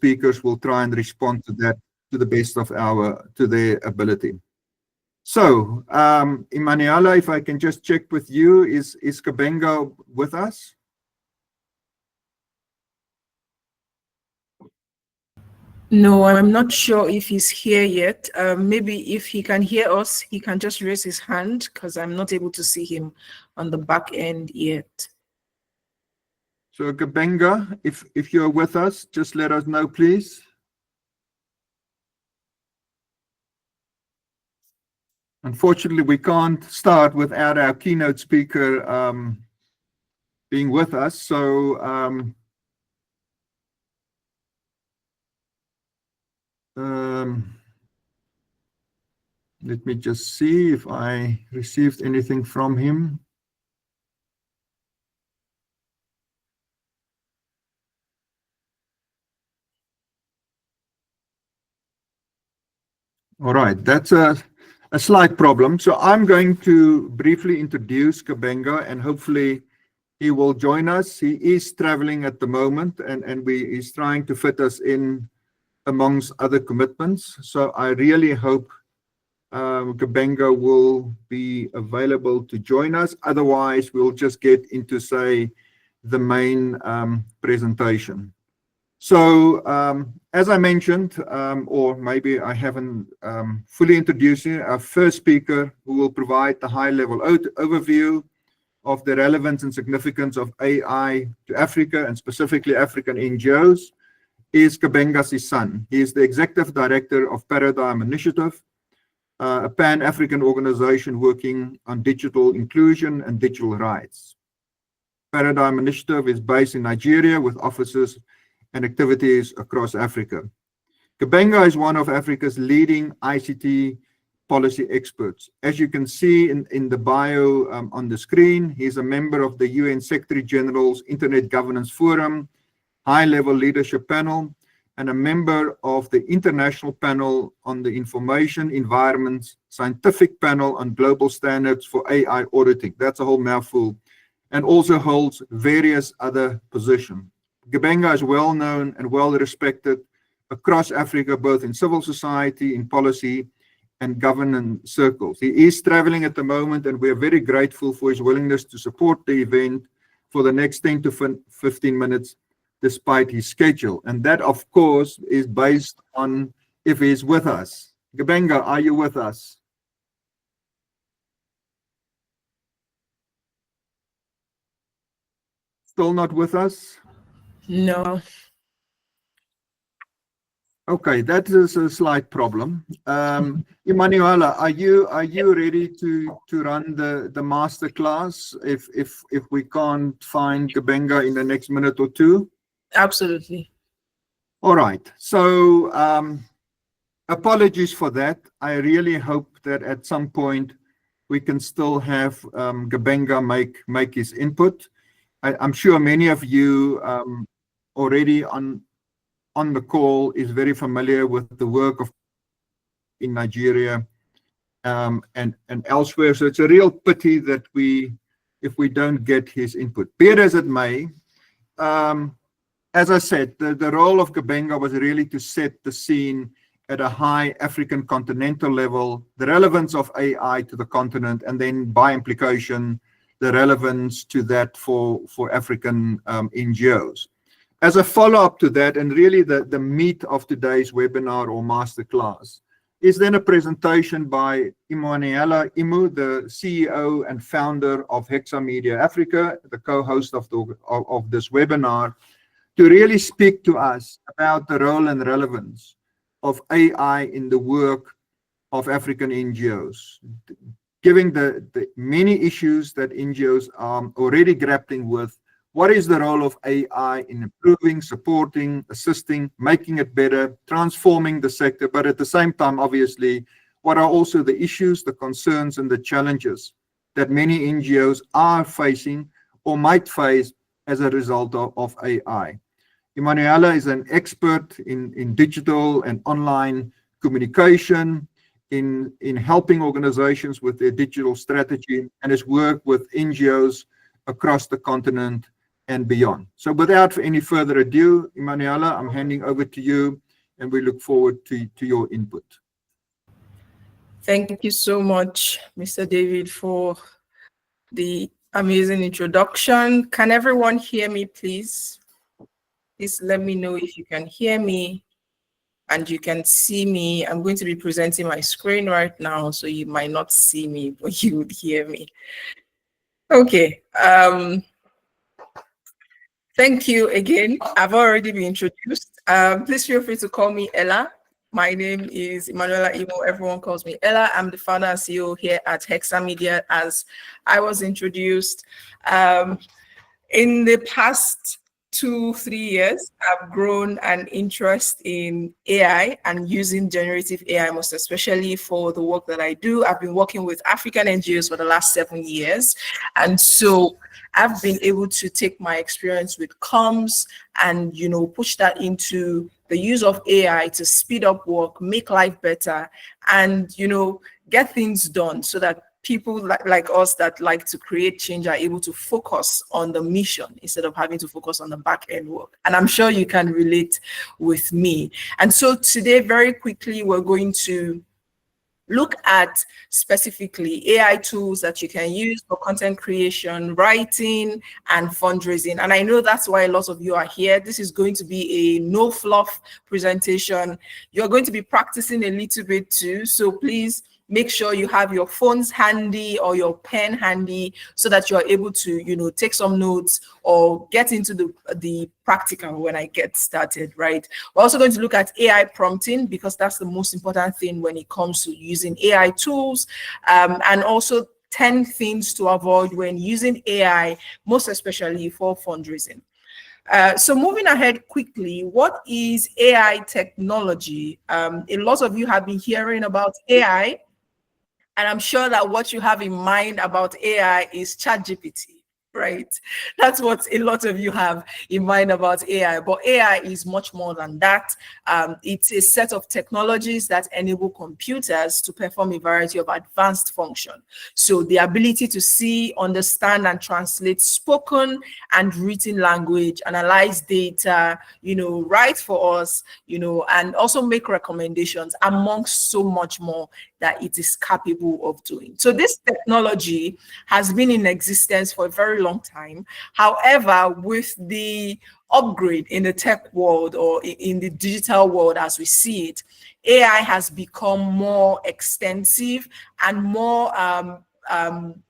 speakers will try and respond to that to the best of their ability. So, Emanuela, if I can just check with you, is Kabenga with us? No, I'm not sure if he's here yet. Maybe if he can hear us, he can just raise his hand, because I'm not able to see him on the back end yet. So Kabenga, if you're with us, just let us know, please. Unfortunately, we can't start without our keynote speaker being with us. So let me just see if I received anything from him. All right, that's a slight problem. So I'm going to briefly introduce Kabenga, and hopefully he will join us. He is traveling at the moment, and he's trying to fit us in amongst other commitments. So I really hope Kabenga will be available to join us. Otherwise, we'll just get into, say, the main presentation. So as I mentioned, or maybe I haven't fully introduced you, our first speaker who will provide the high-level overview of the relevance and significance of AI to Africa, and specifically African NGOs, is Kabenga Sisan. He is the Executive Director of Paradigm Initiative, a Pan-African organization working on digital inclusion and digital rights. Paradigm Initiative is based in Nigeria with offices and activities across Africa. Kabenga is one of Africa's leading ICT policy experts. As you can see in the bio on the screen, he's a member of the UN Secretary General's Internet Governance Forum, High-Level Leadership Panel, and a member of the International Panel on the Information Environment Scientific Panel on Global Standards for AI Auditing. That's a whole mouthful. And also holds various other positions. Kabenga is well known and well respected across Africa, both in civil society, in policy, and governance circles. He is traveling at the moment, and we are very grateful for his willingness to support the event for the next 10 to 15 minutes, despite his schedule. And that, of course, is based on if he's with us. Kabenga, are you with us? Still not with us? No. Okay, that is a slight problem. Emanuela, are you ready to run the master class if we can't find Kabenga in the next minute or two? Absolutely. All right. So apologies for that. I really hope that at some point we can still have Kabenga make his input. I'm sure many of you already on the call is very familiar with the work of in Nigeria and elsewhere. So it's a real pity that if we don't get his input. Be it as it may, as I said, the role of Kabenga was really to set the scene at a high African continental level, the relevance of AI to the continent, and then by implication, the relevance to that for African NGOs. As a follow-up to that, and really the meat of today's webinar or masterclass, is then a presentation by Emanuela Imu, the CEO and founder of Hexamedia Africa, the co-host of this webinar, to really speak to us about the role and relevance of AI in the work of African NGOs, giving the many issues that NGOs are already grappling with. What is the role of AI in improving, supporting, assisting, making it better, transforming the sector, but at the same time, obviously, what are also the issues, the concerns, and the challenges that many NGOs are facing or might face as a result of AI. Emanuela is an expert in digital and online communication, in helping organizations with their digital strategy, and has worked with NGOs across the continent and beyond. So without any further ado, Emanuela, I'm handing over to you, and we look forward to your input. Thank you so much, Mr. David, for the amazing introduction. Can everyone hear me, please? Please let me know if you can hear me and you can see me. I'm going to be presenting my screen right now, so you might not see me, but you would hear me. Okay. Thank you again. I've already been introduced. Please feel free to call me Ella. My name is Emanuela Imo. Everyone calls me Ella. I'm the founder and CEO here at Hexa Media, as I was introduced. In the past 2-3 years, I've grown an interest in AI and using generative AI, most especially for the work that I do. I've been working with African NGOs for the last 7 years. And so I've been able to take my experience with comms and, push that into the use of AI to speed up work, make life better, and, get things done so that people like us that like to create change are able to focus on the mission instead of having to focus on the back end work. And I'm sure you can relate with me. And so today, very quickly, we're going to look at specifically AI tools that you can use for content creation, writing, and fundraising. And I know that's why a lot of you are here. This is going to be a no fluff presentation. You're going to be practicing a little bit too. So please make sure you have your phones handy or your pen handy so that you're able to, take some notes or get into the practical when I get started, right? We're also going to look at AI prompting because that's the most important thing when it comes to using AI tools, and also 10 things to avoid when using AI, most especially for fundraising. So moving ahead quickly, what is AI technology? A lot of you have been hearing about AI, and I'm sure that what you have in mind about AI is ChatGPT, right? That's what a lot of you have in mind about AI, but AI is much more than that. It's a set of technologies that enable computers to perform a variety of advanced functions. So the ability to see, understand, and translate spoken and written language, analyze data, write for us, and also make recommendations, amongst so much more that it is capable of doing. So this technology has been in existence for a very long time. However, with the upgrade in the tech world or in the digital world as we see it, AI has become more extensive and more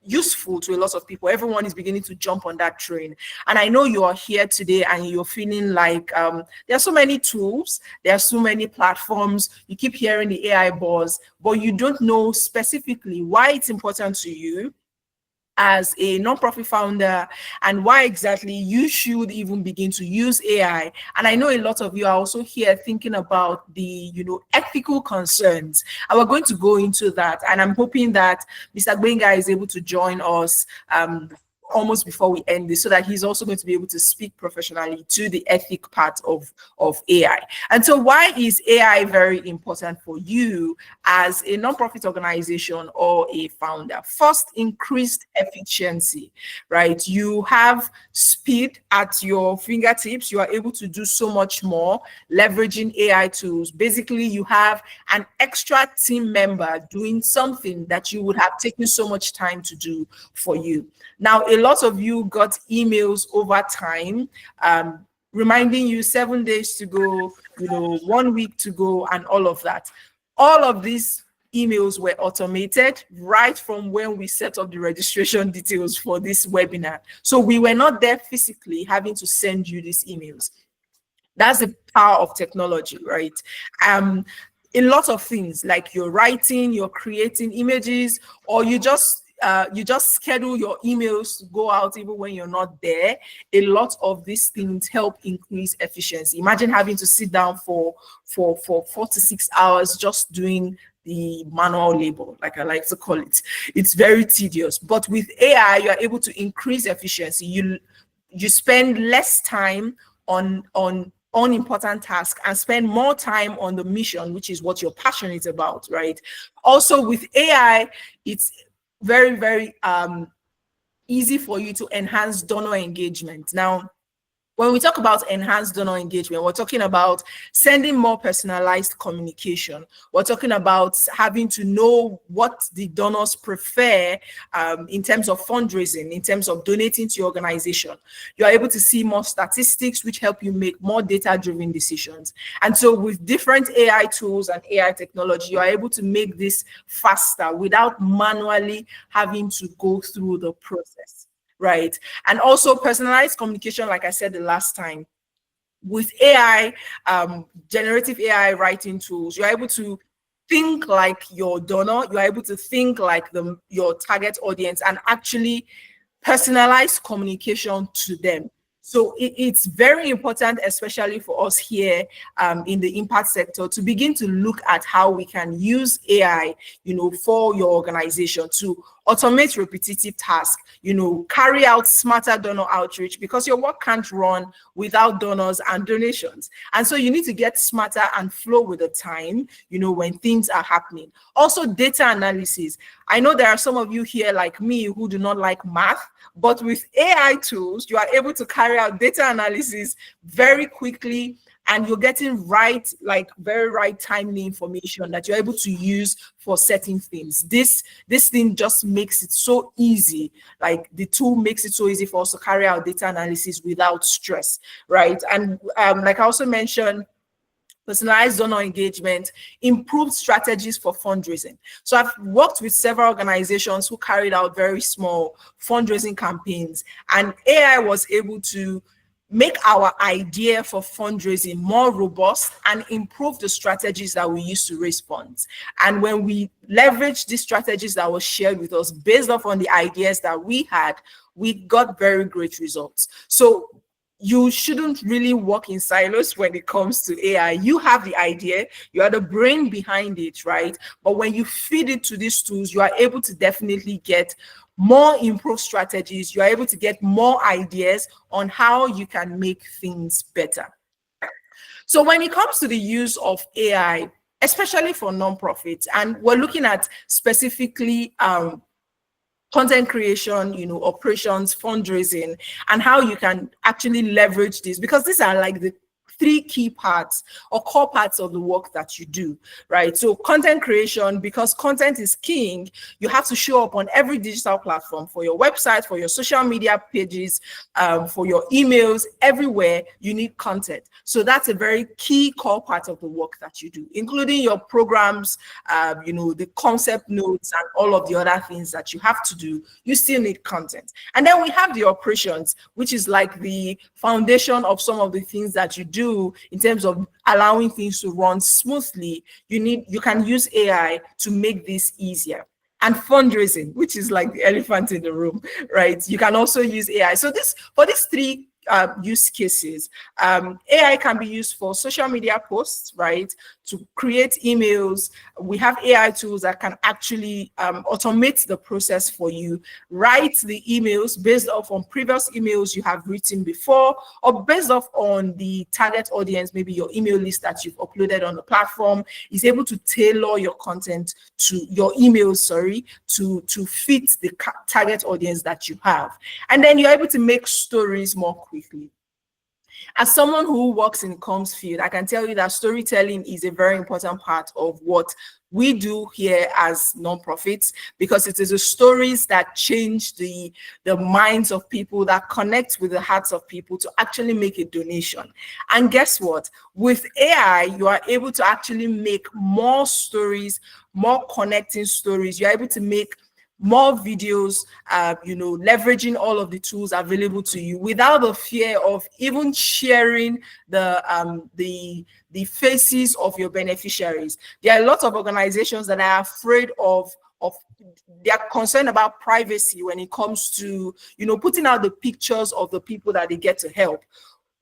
useful to a lot of people. Everyone is beginning to jump on that train. And I know you are here today and you're feeling like there are so many tools, there are so many platforms, you keep hearing the AI buzz, but you don't know specifically why it's important to you as a nonprofit founder and why exactly you should even begin to use AI. And I know a lot of you are also here thinking about the ethical concerns, and we're going to go into that. And I'm hoping that Mr. Gbenga is able to join us almost before we end this, so that he's also going to be able to speak professionally to the ethic part of AI. And so why is AI very important for you as a nonprofit organization or a founder? First, increased efficiency, right? You have speed at your fingertips. You are able to do so much more leveraging AI tools. Basically, you have an extra team member doing something that you would have taken so much time to do for you. Now, a lot of you got emails over time reminding you 7 days to go, 1 week to go, and all of that. All of these emails were automated right from when we set up the registration details for this webinar. So we were not there physically having to send you these emails. That's the power of technology, right? A lot of things like you're writing, you're creating images, or you just schedule your emails to go out even when you're not there. A lot of these things help increase efficiency. Imagine having to sit down for 4 to 6 hours just doing the manual labor, like I like to call it. It's very tedious. But with AI, you are able to increase efficiency. You spend less time on unimportant tasks and spend more time on the mission, which is what you're passionate about, right? Also with AI, it's very, very easy for you to enhance donor engagement. Now, when we talk about enhanced donor engagement, we're talking about sending more personalized communication. We're talking about having to know what the donors prefer in terms of fundraising, in terms of donating to your organization. You're able to see more statistics, which help you make more data-driven decisions. And so with different AI tools and AI technology, you're able to make this faster without manually having to go through the process. Right. And also personalized communication, like I said the last time, with AI, generative AI writing tools, you're able to think like your donor, you're able to think like your target audience and actually personalize communication to them. So it's very important, especially for us here in the impact sector, to begin to look at how we can use AI, for your organization to automate repetitive tasks, carry out smarter donor outreach, because your work can't run without donors and donations. And so you need to get smarter and flow with the time, when things are happening. Also, data analysis. I know there are some of you here like me who do not like math, but with AI tools, you are able to carry out data analysis very quickly, and you're getting very right timely information that you're able to use for certain things. This thing just makes it so easy. Like, the tool makes it so easy for us to carry out data analysis without stress, right? And like I also mentioned, personalized donor engagement, improved strategies for fundraising. So I've worked with several organizations who carried out very small fundraising campaigns, and AI was able to make our idea for fundraising more robust and improve the strategies that we use to raise funds. And when we leverage these strategies that were shared with us based off on the ideas that we had, we got very great results. So you shouldn't really work in silos when it comes to AI. You have the idea, you are the brain behind it, right? But when you feed it to these tools, you are able to definitely get more improved strategies. You are able to get more ideas on how you can make things better. So when it comes to the use of AI, especially for nonprofits, and we're looking at specifically content creation, operations, fundraising, and how you can actually leverage this, because these are like the three key parts or core parts of the work that you do, right? So content creation, because content is king, you have to show up on every digital platform, for your website, for your social media pages, for your emails, everywhere you need content. So that's a very key core part of the work that you do, including your programs, the concept notes and all of the other things that you have to do. You still need content. And then we have the operations, which is like the foundation of some of the things that you do in terms of allowing things to run smoothly. You can use AI to make this easier. And fundraising, which is like the elephant in the room, right? You can also use AI. So for these three use cases, AI can be used for social media posts, right? To create emails. We have AI tools that can actually automate the process for you, write the emails based off on previous emails you have written before, or based off on the target audience, maybe your email list that you've uploaded on the platform, is able to tailor your content to your emails, to fit the target audience that you have. And then you're able to make stories more quickly. As someone who works in comms field, I can tell you that storytelling is a very important part of what we do here as nonprofits, because it is the stories that change the minds of people, that connect with the hearts of people to actually make a donation. And guess what? With AI, you are able to actually make more stories, more connecting stories. You're able to make more videos, leveraging all of the tools available to you without the fear of even sharing the faces of your beneficiaries. There are a lot of organizations that are afraid of they are concerned about privacy when it comes to, putting out the pictures of the people that they get to help.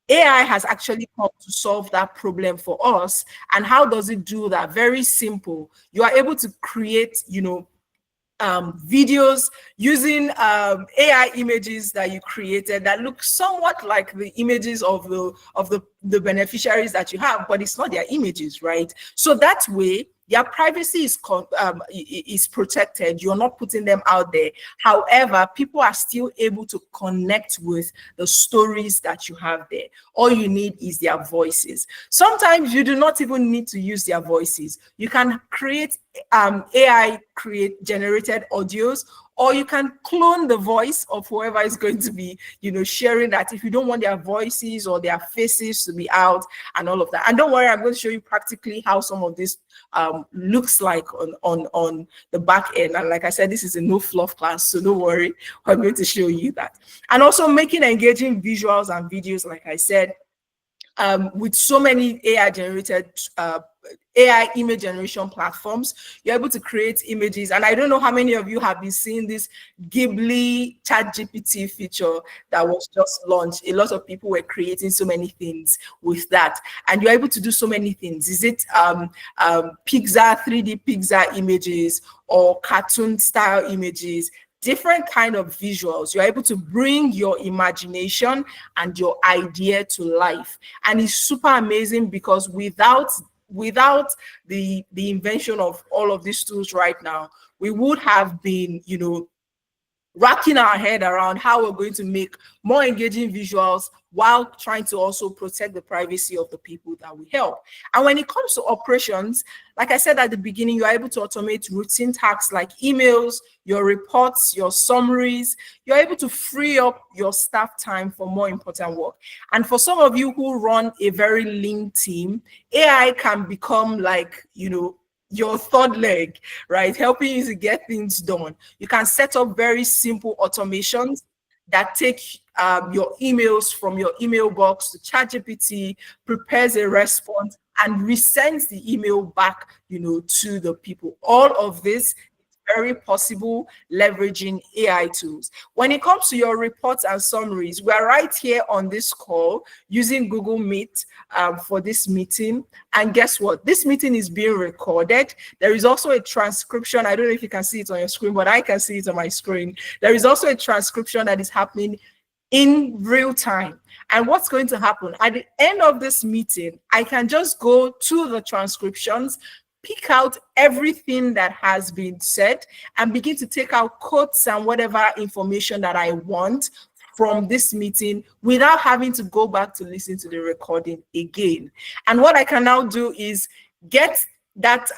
AI has actually come to solve that problem for us. And how does it do that? Very simple. You are able to create, videos using AI images that you created that look somewhat like the images of the beneficiaries that you have, but it's not their images, right? So that way Their privacy is protected. You're not putting them out there. However, people are still able to connect with the stories that you have there. All you need is their voices. Sometimes you do not even need to use their voices. You can create AI generated audios, or you can clone the voice of whoever is going to be, sharing that, if you don't want their voices or their faces to be out and all of that. And don't worry, I'm going to show you practically how some of this looks like on the back end. And like I said, this is a no fluff class, so don't worry, I'm going to show you that. And also making engaging visuals and videos, like I said, with so many AI generated AI image generation platforms, you're able to create images. And I don't know how many of you have been seeing this Ghibli ChatGPT feature that was just launched. A lot of people were creating so many things with that, and you're able to do so many things. Is it Pixar, 3D Pixar images, or cartoon style images? Different kind of visuals. You're able to bring your imagination and your idea to life, and it's super amazing, because without the invention of all of these tools right now, we would have been racking our head around how we're going to make more engaging visuals while trying to also protect the privacy of the people that we help. And when it comes to operations, like I said at the beginning, you're able to automate routine tasks like emails, your reports, your summaries. You're able to free up your staff time for more important work. And for some of you who run a very lean team, AI can become like, your third leg, right? Helping you to get things done. You can set up very simple automations that take your emails from your email box to ChatGPT, prepares a response, and resends the email back, to the people. All of this is very possible leveraging AI tools. When it comes to your reports and summaries, we're right here on this call using Google Meet for this meeting. And guess what? This meeting is being recorded. There is also a transcription. I don't know if you can see it on your screen, but I can see it on my screen. There is also a transcription that is happening in real time. And what's going to happen at the end of this meeting, I can just go to the transcriptions, pick out everything that has been said, and begin to take out quotes and whatever information that I want from this meeting without having to go back to listen to the recording again. And what I can now do is get that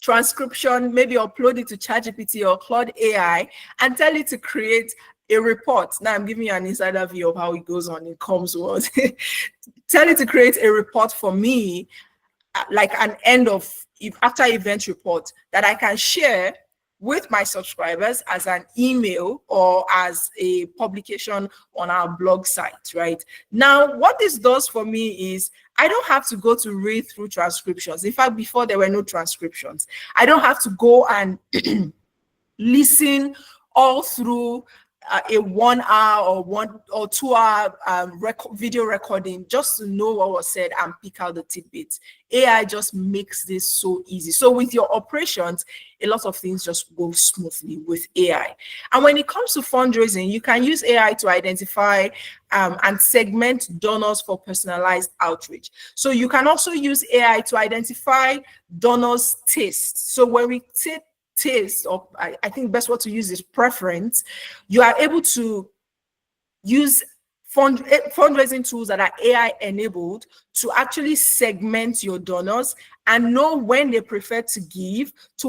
transcription, maybe upload it to ChatGPT or Claude AI, and tell it to create a report. Now I'm giving you an insider view of how it goes on in comms world. Tell it to create a report for me, like an after event report that I can share with my subscribers as an email or as a publication on our blog site, right? Now, what this does for me is I don't have to go to read through transcriptions. In fact, before there were no transcriptions, I don't have to go and listen all through a 1 hour or 1 or 2 hour video recording just to know what was said and pick out the tidbits. AI just makes this so easy. So with your operations, a lot of things just go smoothly with AI. And when it comes to fundraising, you can use AI to identify and segment donors for personalized outreach. So you can also use AI to identify donors' tastes. So when we say taste, or I think best word to use is preference, you are able to use fundraising tools that are AI enabled to actually segment your donors and know when they prefer to give, to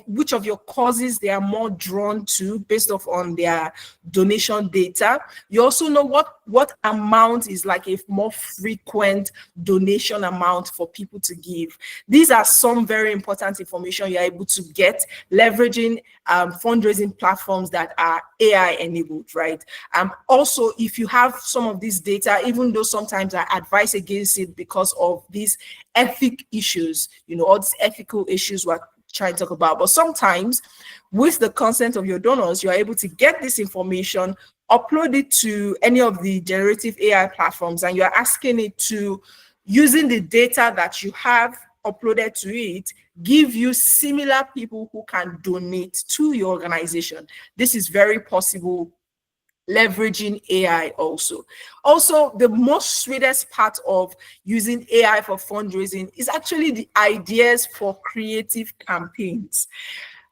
which of your causes they are more drawn to based off on their donation data. You also know what amount is like a more frequent donation amount for people to give. These are some very important information you're able to get leveraging fundraising platforms that are AI enabled, right? Also, if you have some of this data, even though sometimes I advise against it because of these ethic issues, all these ethical issues we're trying to talk about, but sometimes with the consent of your donors, you're able to get this information, upload it to any of the generative AI platforms, and you're asking it to, using the data that you have uploaded to it, give you similar people who can donate to your organization. This is very possible leveraging AI also. Also, the most sweetest part of using AI for fundraising is actually the ideas for creative campaigns.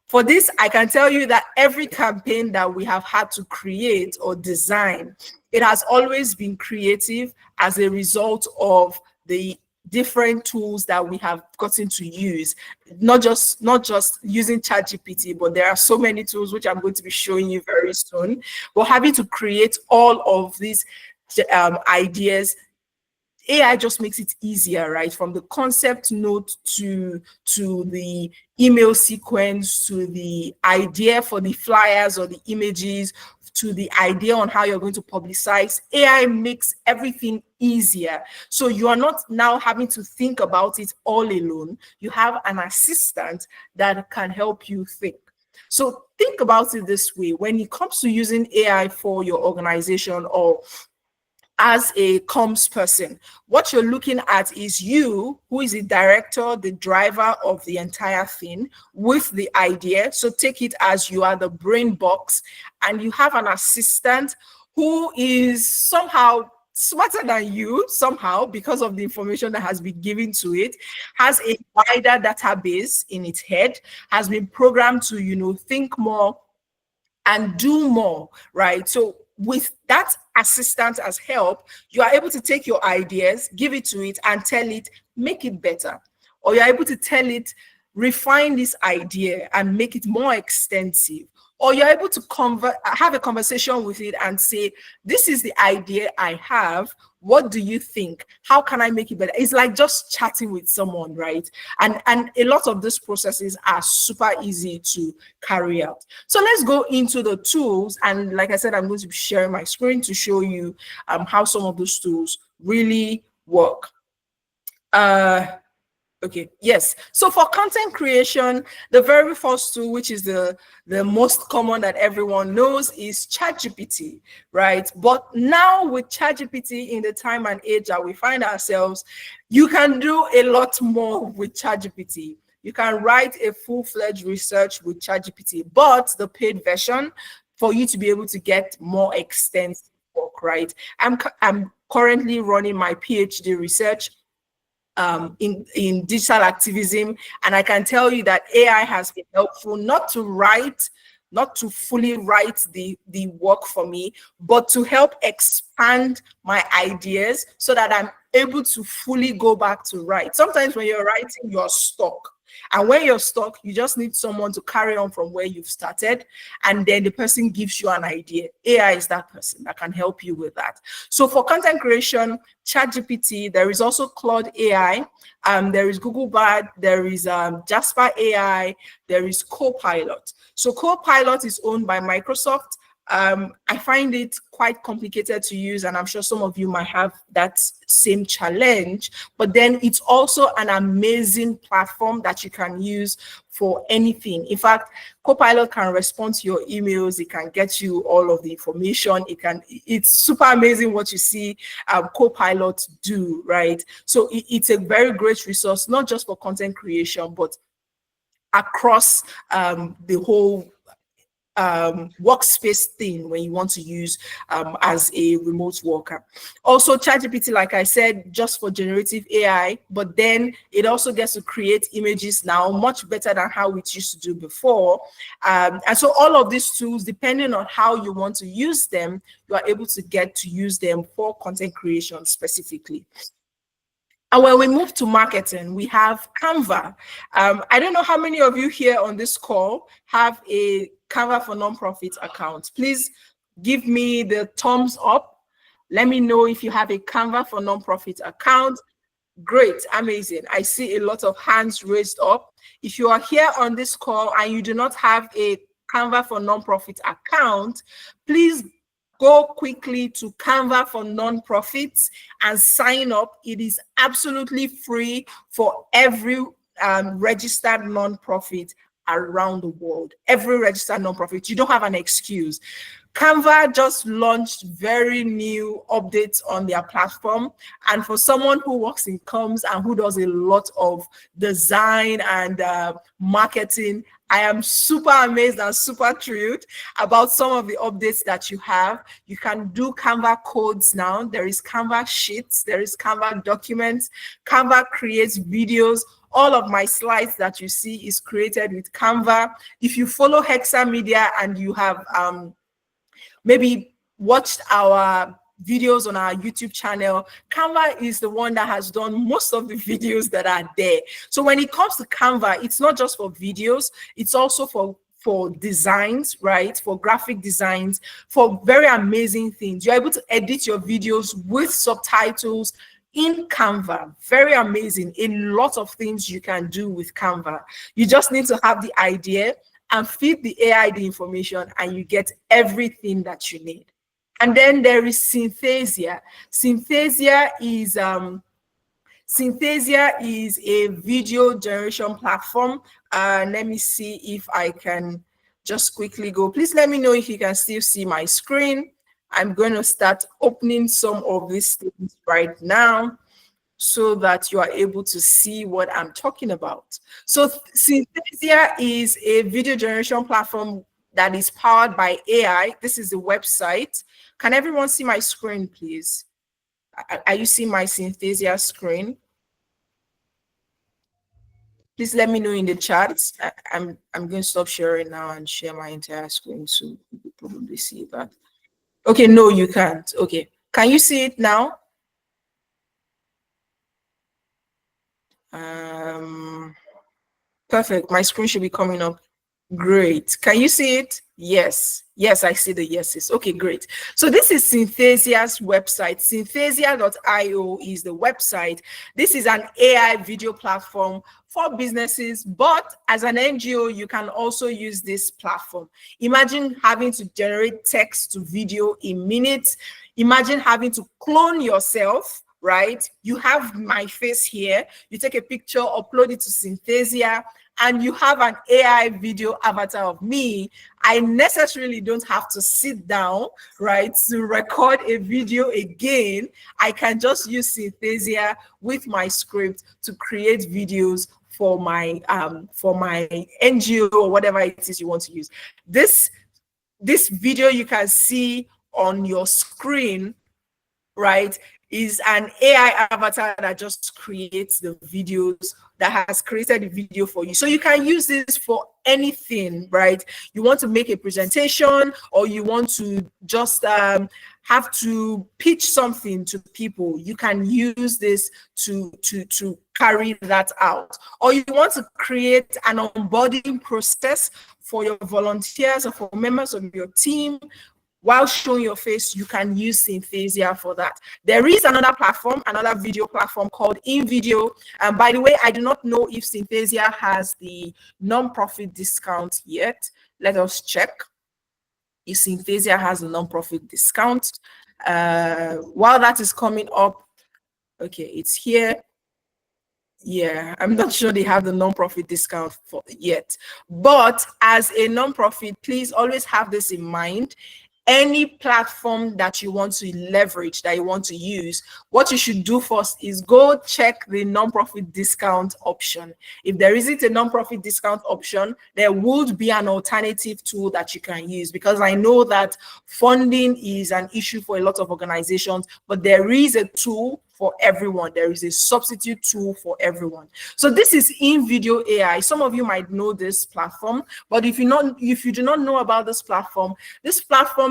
For this, I can tell you that every campaign that we have had to create or design, it has always been creative as a result of the different tools that we have gotten to use, not just using ChatGPT, but there are so many tools which I'm going to be showing you very soon. We're having to create all of these ideas. AI just makes it easier, right? From the concept note to the email sequence, to the idea for the flyers or the images, to the idea on how you're going to publicize. AI makes everything easier. So you are not now having to think about it all alone. You have an assistant that can help you think. So think about it this way. When it comes to using AI for your organization or as a comms person, what you're looking at is you, who is the director, the driver of the entire thing, with the idea. So take it as you are the brain box, and you have an assistant who is somehow smarter than you, somehow, because of the information that has been given to it, has a wider database in its head, has been programmed to, think more and do more, right? So with that assistant as help, you are able to take your ideas, give it to it, and tell it, make it better. Or you're able to tell it, refine this idea and make it more extensive. Or you're able to have a conversation with it and say, this is the idea I have. What do you think? How can I make it better? It's like just chatting with someone, right? And a lot of these processes are super easy to carry out. So let's go into the tools. And like I said, I'm going to be sharing my screen to show you how some of those tools really work. Okay, yes. So for content creation, the very first tool, which is the most common that everyone knows, is ChatGPT, right? But now with ChatGPT, in the time and age that we find ourselves, you can do a lot more with ChatGPT. You can write a full-fledged research with ChatGPT, but the paid version for you to be able to get more extensive work, right? I'm currently running my PhD research in digital activism, and I can tell you that AI has been helpful not to fully write the work for me, but to help expand my ideas so that I'm able to fully go back to write. Sometimes when you're writing, you're stuck. And when you're stuck, you just need someone to carry on from where you've started, and then the person gives you an idea. AI is that person that can help you with that. So for content creation, ChatGPT, there is also Claude AI, there is Google Bard, there is Jasper AI, there is Copilot. So Copilot is owned by Microsoft. I find it quite complicated to use, and I'm sure some of you might have that same challenge, but then it's also an amazing platform that you can use for anything. In fact, Copilot can respond to your emails, it can get you all of the information, it's super amazing what you see Copilot do, right? So it's a very great resource, not just for content creation, but across the whole workspace thing when you want to use as a remote worker. Also, ChatGPT, like I said, just for generative AI, but then it also gets to create images now much better than how it used to do before. And so all of these tools, depending on how you want to use them, you are able to get to use them for content creation specifically. And when we move to marketing, we have Canva. I don't know how many of you here on this call have a Canva for Nonprofit account. Please give me the thumbs up. Let me know if you have a Canva for Nonprofit account. Great, amazing. I see a lot of hands raised up. If you are here on this call and you do not have a Canva for Nonprofit account, please go quickly to Canva for Nonprofits and sign up. It is absolutely free for every registered nonprofit around the world. Every registered nonprofit. You don't have an excuse. Canva just launched very new updates on their platform. And for someone who works in comms and who does a lot of design and marketing, I am super amazed and super thrilled about some of the updates that you have. You can do Canva codes now. There is Canva Sheets. There is Canva Documents. Canva creates videos. All of my slides that you see is created with Canva. If you follow Hexa Media and you have maybe watched our videos on our YouTube channel, Canva is the one that has done most of the videos that are there. So when it comes to Canva, it's not just for videos, it's also for designs, right? For graphic designs, for very amazing things. You're able to edit your videos with subtitles in Canva. Very amazing. A lot of things you can do with Canva. You just need to have the idea and feed the AI the information, and you get everything that you need. And then there is Synthesia. Synthesia is a video generation platform. Let me see if I can just quickly go. Please let me know if you can still see my screen. I'm going to start opening some of these things right now so that you are able to see what I'm talking about. So Synthesia is a video generation platform that is powered by AI. This is the website. Can everyone see my screen, please? Are you seeing my Synthesia screen? Please let me know in the chat. I'm going to stop sharing now and share my entire screen so you can probably see that. Okay, no, you can't. Okay, can you see it now? Perfect. My screen should be coming up. Great. Can you see it? Yes. Yes, I see the yeses. Okay, great. So this is Synthesia's website. Synthesia.io is the website. This is an AI video platform for businesses, but as an NGO, you can also use this platform. Imagine having to generate text to video in minutes. Imagine having to clone yourself, right? You have my face here. You take a picture, upload it to Synthesia, and you have an AI video avatar of me. I necessarily don't have to sit down, right, to record a video again. I can just use Synthesia with my script to create videos for my NGO or whatever it is you want to use. This video you can see on your screen, right, is an AI avatar that just creates the videos, that has created the video for you. So you can use this for anything, right? You want to make a presentation, or you want to just have to pitch something to people. You can use this to carry that out. Or you want to create an onboarding process for your volunteers or for members of your team. While showing your face, you can use Synthesia for that. There is another platform, another video platform called InVideo. And by the way, I do not know if Synthesia has the non-profit discount yet. Let us check if Synthesia has a non-profit discount. While that is coming up, okay, it's here. Yeah, I'm not sure they have the non-profit discount for yet. But as a non-profit, please always have this in mind. Any platform that you want to leverage, that you want to use, what you should do first is go check the non-profit discount option. If there isn't a non-profit discount option, there would be an alternative tool that you can use, because I know that funding is an issue for a lot of organizations, but there is a tool for everyone. There is a substitute tool for everyone. So this is InVideo AI. Some of you might know this platform, but if you do not know about this platform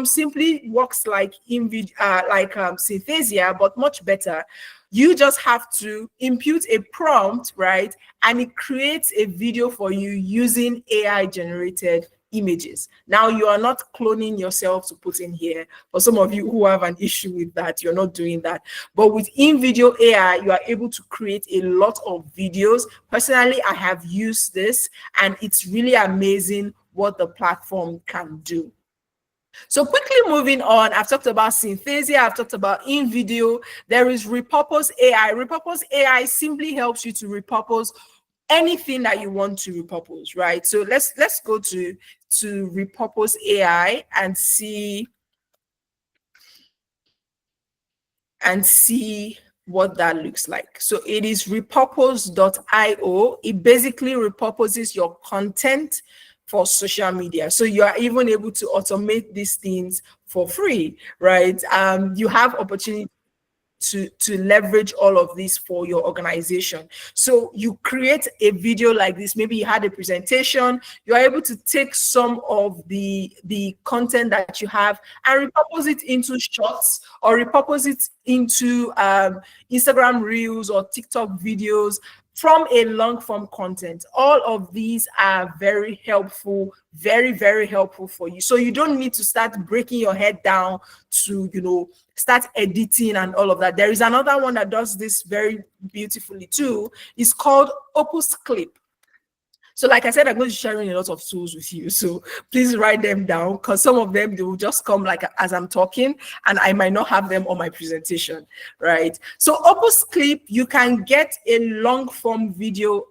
simply works like Synthesia, but much better. You just have to input a prompt, right? And it creates a video for you using AI generated images. Now, you are not cloning yourself to put in here. For some of you who have an issue with that, you're not doing that. But with InVideo AI, you are able to create a lot of videos. Personally, I have used this, and it's really amazing what the platform can do. So quickly moving on, I've talked about Synthesia, I've talked about InVideo. There is Repurpose AI. Repurpose AI simply helps you to repurpose anything that you want to repurpose, right? So let's go to repurpose AI and see what that looks like. So it is repurpose.io. It basically repurposes your content for social media. So you are even able to automate these things for free, right? You have opportunity to leverage all of this for your organization. So you create a video like this, maybe you had a presentation, you're able to take some of the content that you have and repurpose it into shorts, or repurpose it into Instagram reels or TikTok videos from a long form content. All of these are very helpful, very, very helpful for you. So you don't need to start breaking your head down to, start editing and all of that. There is another one that does this very beautifully too. It's called Opus Clip. So like I said, I'm going to be sharing a lot of tools with you. So please write them down, because some of them, they will just come like as I'm talking, and I might not have them on my presentation, right? So Opus Clip, you can get a long form video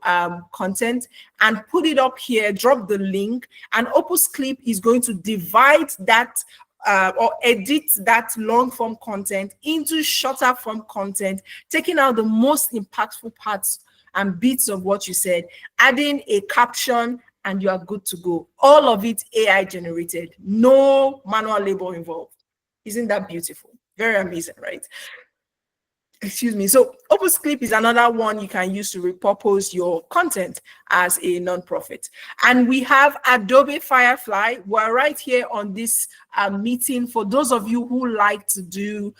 content and put it up here, drop the link, and Opus Clip is going to divide that or edit that long form content into shorter form content, taking out the most impactful parts and bits of what you said, adding a caption, and you are good to go. All of it AI generated, no manual labor involved. Isn't that beautiful? Very amazing, right? Excuse me. So Opus Clip is another one you can use to repurpose your content as a nonprofit. And we have Adobe Firefly. We're right here on this meeting for those of you who like to do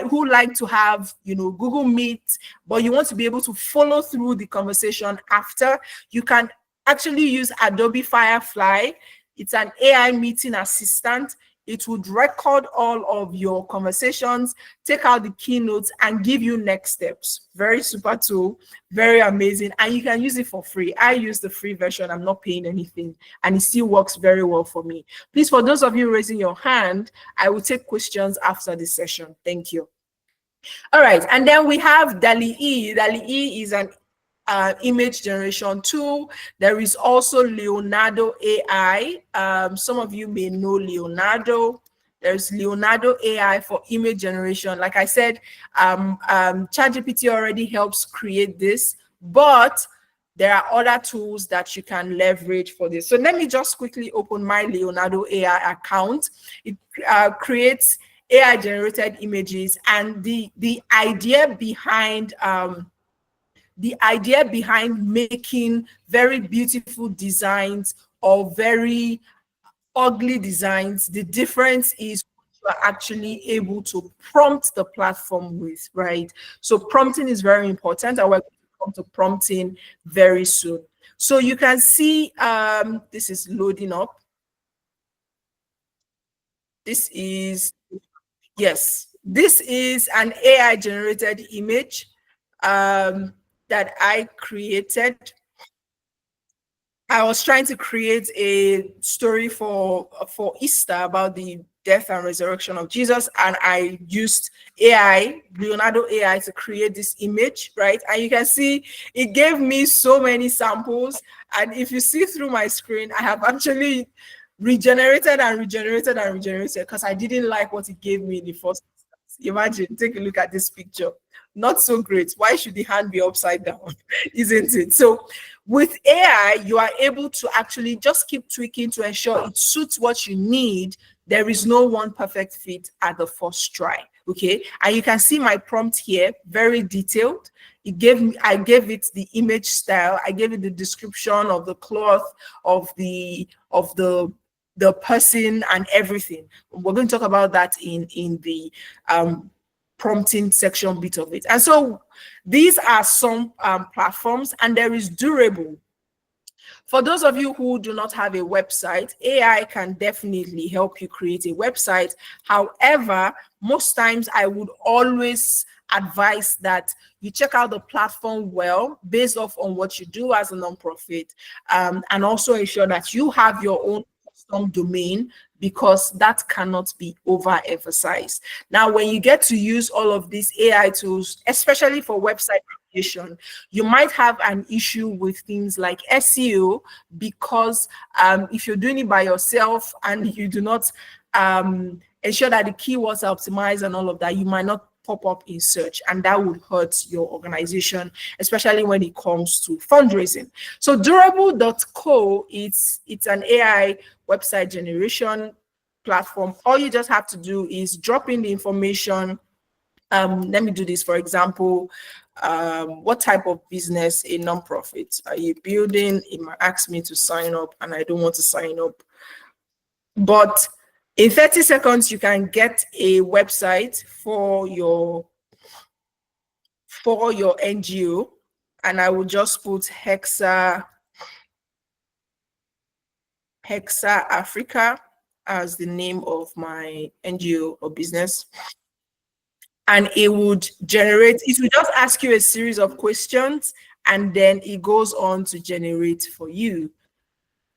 who like to have Google Meet, but you want to be able to follow through the conversation after. You can actually use Adobe Firefly. It's an AI meeting assistant. It would record all of your conversations, take out the keynotes, and give you next steps. Very super tool, very amazing. And you can use it for free. I use the free version. I'm not paying anything, and it still works very well for me. Please, for those of you raising your hand, I will take questions after this session. Thank you. All right, and then we have DALL-E. DALL-E is an image generation tool. There is also Leonardo AI. Some of you may know Leonardo. There's Leonardo AI for image generation. Like I said, ChatGPT already helps create this, but there are other tools that you can leverage for this. So let me just quickly open my Leonardo AI account. It creates AI generated images, and the idea behind making very beautiful designs or very ugly designs, the difference is you are actually able to prompt the platform with, right? So prompting is very important, and we're going to come to prompting very soon. So you can see this is loading up. This is, yes, this is an AI generated image that I created. I was trying to create a story for Easter about the death and resurrection of Jesus, and I used AI, Leonardo AI, to create this image, right? And you can see it gave me so many samples, and if you see through my screen, I have actually regenerated and regenerated and regenerated because I didn't like what it gave me in the first instance. Imagine, take a look at this picture. Not so great. Why should the hand be upside down? Isn't it? So with AI, you are able to actually just keep tweaking to ensure it suits what you need. There is no one perfect fit at the first try. Okay. And you can see my prompt here, very detailed. I gave it the image style. I gave it the description of the cloth, of the person and everything. We're going to talk about that in the prompting section bit of it. And so these are some platforms, and there is Durable. For those of you who do not have a website, AI can definitely help you create a website. However, most times I would always advise that you check out the platform well based off on what you do as a nonprofit, and also ensure that you have your own custom domain, because that cannot be overemphasized. Now, when you get to use all of these AI tools, especially for website organization, you might have an issue with things like SEO, because if you're doing it by yourself and you do not ensure that the keywords are optimized and all of that, you might not pop up in search, and that would hurt your organization, especially when it comes to fundraising. So durable.co, it's an AI website generation platform. All you just have to do is drop in the information. Let me do this. For example, what type of business, a nonprofit are you building? It might ask me to sign up, and I don't want to sign up. But in 30 seconds, you can get a website for your NGO, and I will just put Hexa Africa as the name of my NGO or business. And it would generate, it will just ask you a series of questions, and then it goes on to generate for you.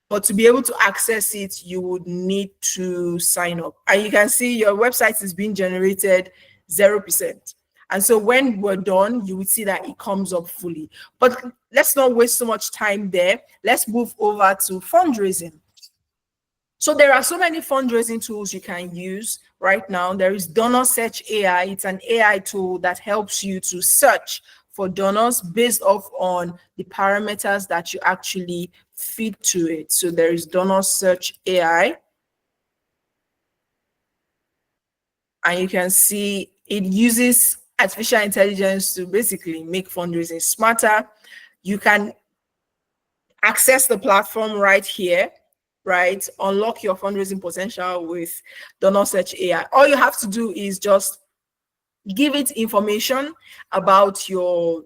But to be able to access it, you would need to sign up. And you can see your website is being generated 0%. And so when we're done, you will see that it comes up fully. But let's not waste so much time there. Let's move over to fundraising. So there are so many fundraising tools you can use right now. There is Donor Search AI. It's an AI tool that helps you to search for donors based off on the parameters that you actually feed to it. So there is Donor Search AI. And you can see it uses artificial intelligence to basically make fundraising smarter. You can access the platform right here, right? Unlock your fundraising potential with Donor Search AI. All you have to do is just give it information about your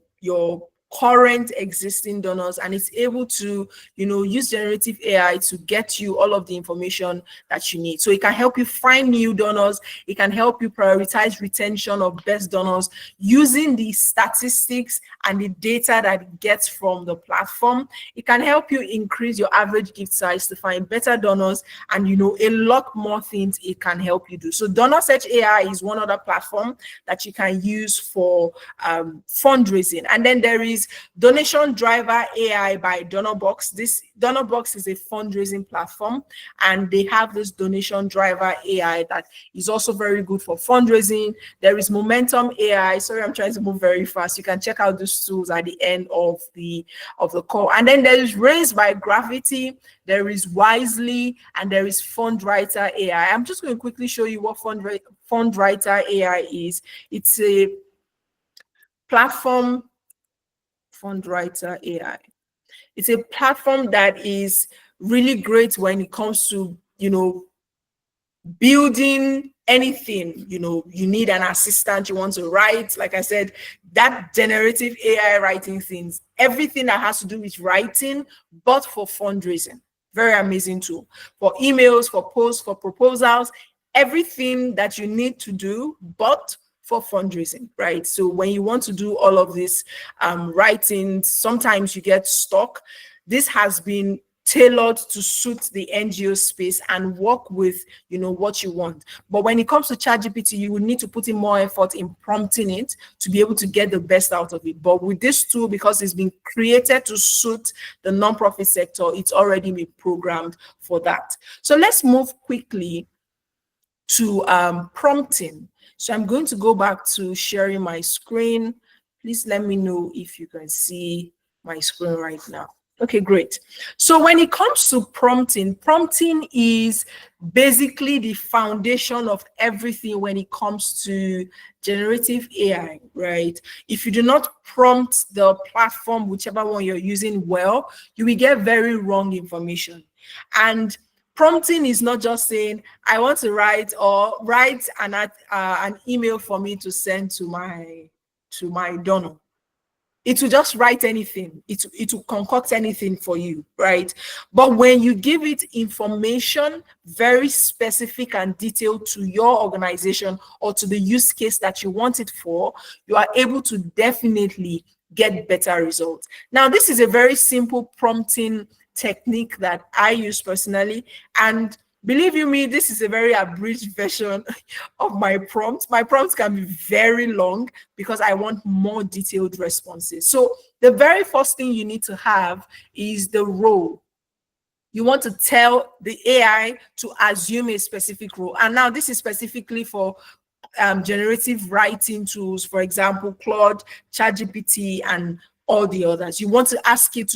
current existing donors, and it's able to, use generative AI to get you all of the information that you need. So it can help you find new donors. It can help you prioritize retention of best donors using the statistics and the data that it gets from the platform. It can help you increase your average gift size to find better donors, and a lot more things it can help you do. So Donor Search AI is one other platform that you can use for fundraising. And then there is Donation Driver AI by DonorBox. This DonorBox is a fundraising platform, and they have this Donation Driver AI that is also very good for fundraising. There is Momentum AI. Sorry, I'm trying to move very fast. You can check out these tools at the end of the call. And then there is Raised by Gravity. There is Wisely, and there is Fundwriter AI. I'm just going to quickly show you what Fundwriter AI is. It's a platform. Fundwriter AI. It's a platform that is really great when it comes to, building anything. You need an assistant, you want to write. Like I said, that generative AI writing things, everything that has to do with writing, but for fundraising. Very amazing tool. For emails, for posts, for proposals, everything that you need to do, but for fundraising, right? So when you want to do all of this writing, sometimes you get stuck. This has been tailored to suit the NGO space and work with, what you want. But when it comes to ChatGPT, you will need to put in more effort in prompting it to be able to get the best out of it. But with this tool, because it's been created to suit the nonprofit sector, it's already been programmed for that. So let's move quickly to prompting. So I'm going to go back to sharing my screen. Please let me know if you can see my screen right now. Okay, great. So when it comes to prompting is basically the foundation of everything when it comes to generative AI, right? If you do not prompt the platform, whichever one you're using well, you will get very wrong information. And prompting is not just saying, I want to write an email for me to send to my donor. It will just write anything. It will concoct anything for you, right? But when you give it information, very specific and detailed to your organization or to the use case that you want it for, you are able to definitely get better results. Now, this is a very simple prompting technique that I use personally, and Believe you me, this is a very abridged version of my prompt. My prompts can be very long because I want more detailed responses. So the very first thing you need to have is the role. You want to tell the AI to assume a specific role. And now this is specifically for generative writing tools, for example, Claude, ChatGPT, and all the others. You want to ask it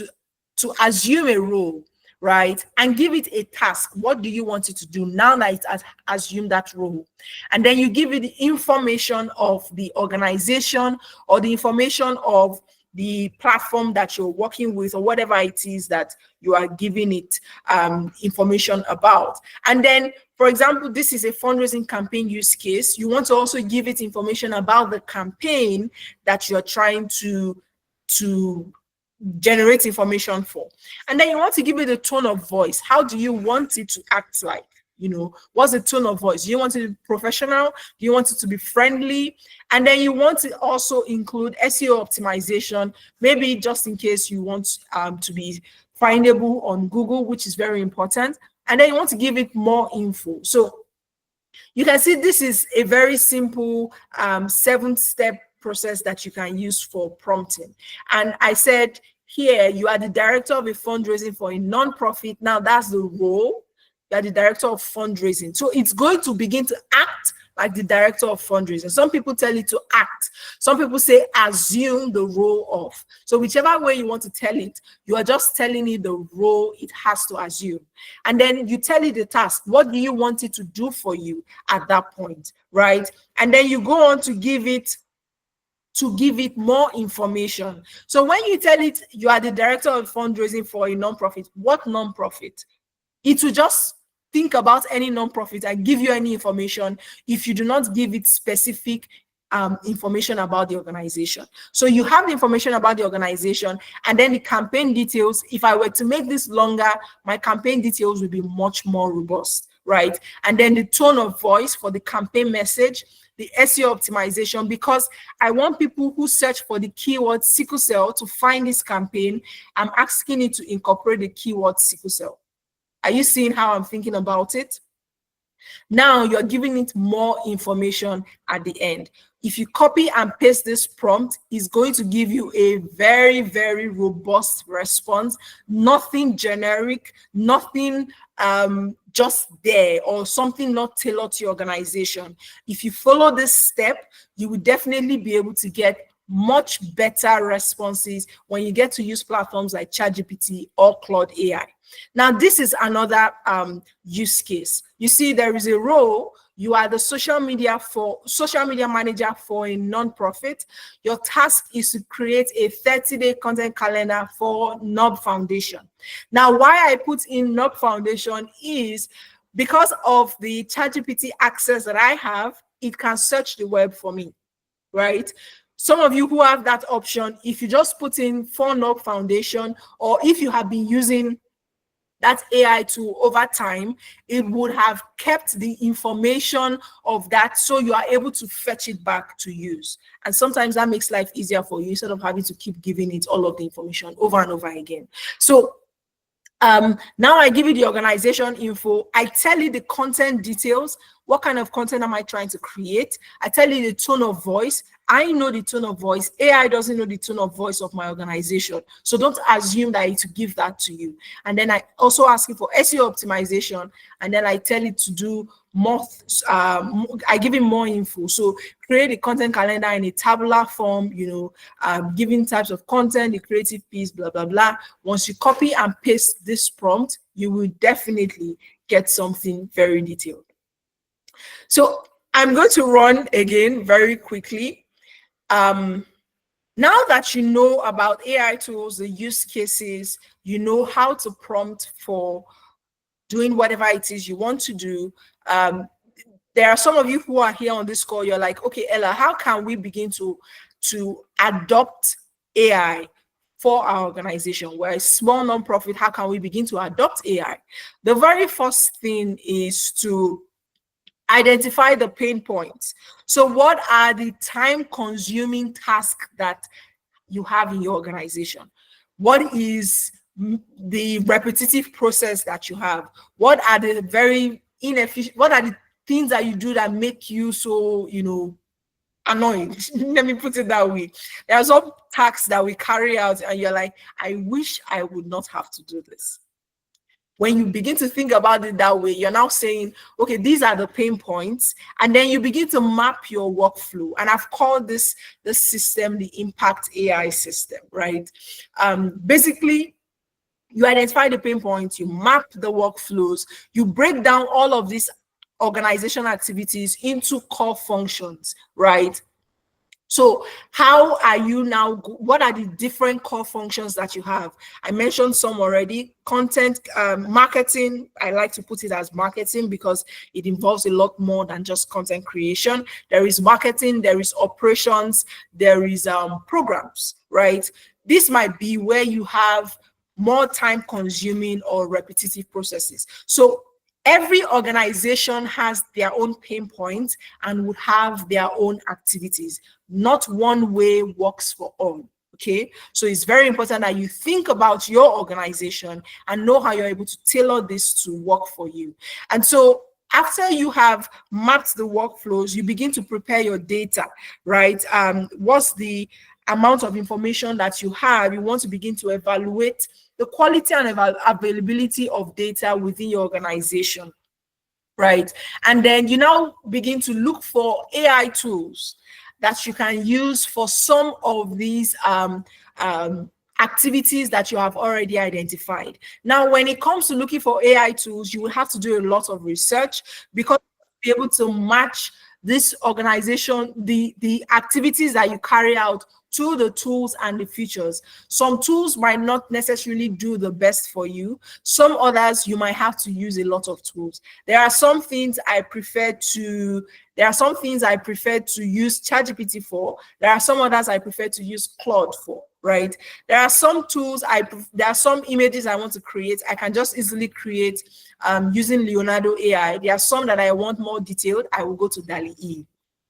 to assume a role, right? And give it a task. What do you want it to do now that it has assumed that role? And then you give it the information of the organization or the information of the platform that you're working with or whatever it is that you are giving it information about. And then, for example, this is a fundraising campaign use case. You want to also give it information about the campaign that you're trying to generate information for. And then you want to give it a tone of voice. How do you want it to act like? You know, what's the tone of voice? Do you want it to be professional? Do you want it to be friendly? And then you want to also include SEO optimization, maybe just in case you want to be findable on Google, which is very important. And then you want to give it more info. So you can see this is a very simple 7-step process that you can use for prompting. And I said here, you are the director of a fundraising for a nonprofit. Now that's the role. You are the director of fundraising. So it's going to begin to act like the director of fundraising. Some people tell it to act. Some people say assume the role of. So whichever way you want to tell it, you are just telling it the role it has to assume. And then you tell it the task. What do you want it to do for you at that point, right? And then you go on to give it more information. So when you tell it you are the director of fundraising for a nonprofit, what nonprofit? It will just think about any nonprofit and give you any information if you do not give it specific information about the organization. So you have the information about the organization and then the campaign details. If I were to make this longer, my campaign details will be much more robust, right? And then the tone of voice for the campaign message, the SEO optimization, because I want people who search for the keyword sickle cell to find this campaign. I'm asking it to incorporate the keyword sickle cell. Are you seeing how I'm thinking about it? Now you're giving it more information at the end. If you copy and paste this prompt, it's going to give you a very, very robust response. Nothing generic, nothing just there or something not tailored to your organization. If you follow this step, you will definitely be able to get much better responses when you get to use platforms like ChatGPT or Claude AI. Now, this is another use case. You see, there is a role. You are the social media manager for a nonprofit. Your task is to create a 30-day content calendar for NOB Foundation. Now, why I put in NOB Foundation is because of the ChatGPT access that I have, it can search the web for me, right? Some of you who have that option, if you just put in for NOB Foundation, or if you have been using that AI tool over time, it would have kept the information of that, so you are able to fetch it back to use. And sometimes that makes life easier for you instead of having to keep giving it all of the information over and over again. So now I give you the organization info. I tell you the content details. What kind of content am I trying to create? I tell you the tone of voice. I know the tone of voice. AI doesn't know the tone of voice of my organization. So don't assume that it will give that to you. And then I also ask you for SEO optimization. And then I tell it to do more. I give it more info. So create a content calendar in a tabular form, giving types of content, the creative piece, blah, blah, blah. Once you copy and paste this prompt, you will definitely get something very detailed. So I'm going to run again very quickly. Now that you know about AI tools, the use cases, you know how to prompt for doing whatever it is you want to do. There are some of you who are here on this call, you're like, okay, Ella, how can we begin to adopt AI for our organization? We're a small nonprofit. How can we begin to adopt AI? The very first thing is to identify the pain points. So what are the time-consuming tasks that you have in your organization? What is the repetitive process that you have? What are the very inefficient, what are the things that you do that make you so, annoying? Let me put it that way. There are some tasks that we carry out and you're like, I wish I would not have to do this. When you begin to think about it that way, you're now saying, okay, these are the pain points. And then you begin to map your workflow. And I've called this system the Impact AI system, right? Basically, you identify the pain points, you map the workflows, you break down all of these organizational activities into core functions, right? So how are you now, what are the different core functions that you have? I mentioned some already. Content, marketing, I like to put it as marketing because it involves a lot more than just content creation. There is marketing, there is operations, there is programs, right? This might be where you have more time consuming or repetitive processes. So every organization has their own pain points and would have their own activities. Not one way works for all, okay? So it's very important that you think about your organization and know how you're able to tailor this to work for you. And so after you have mapped the workflows, you begin to prepare your data, right? What's the amount of information that you have? You want to begin to evaluate the quality and availability of data within your organization, right? And then you now begin to look for AI tools that you can use for some of these activities that you have already identified. Now, when it comes to looking for AI tools, you will have to do a lot of research because you'll be able to match this organization, the activities that you carry out to the tools and the features. Some tools might not necessarily do the best for you. Some others, you might have to use a lot of tools. There are some things I prefer to use ChatGPT for. There are some others I prefer to use Claude for, right? There are some tools, there are some images I want to create. I can just easily create using Leonardo AI. There are some that I want more detailed. I will go to DALL-E,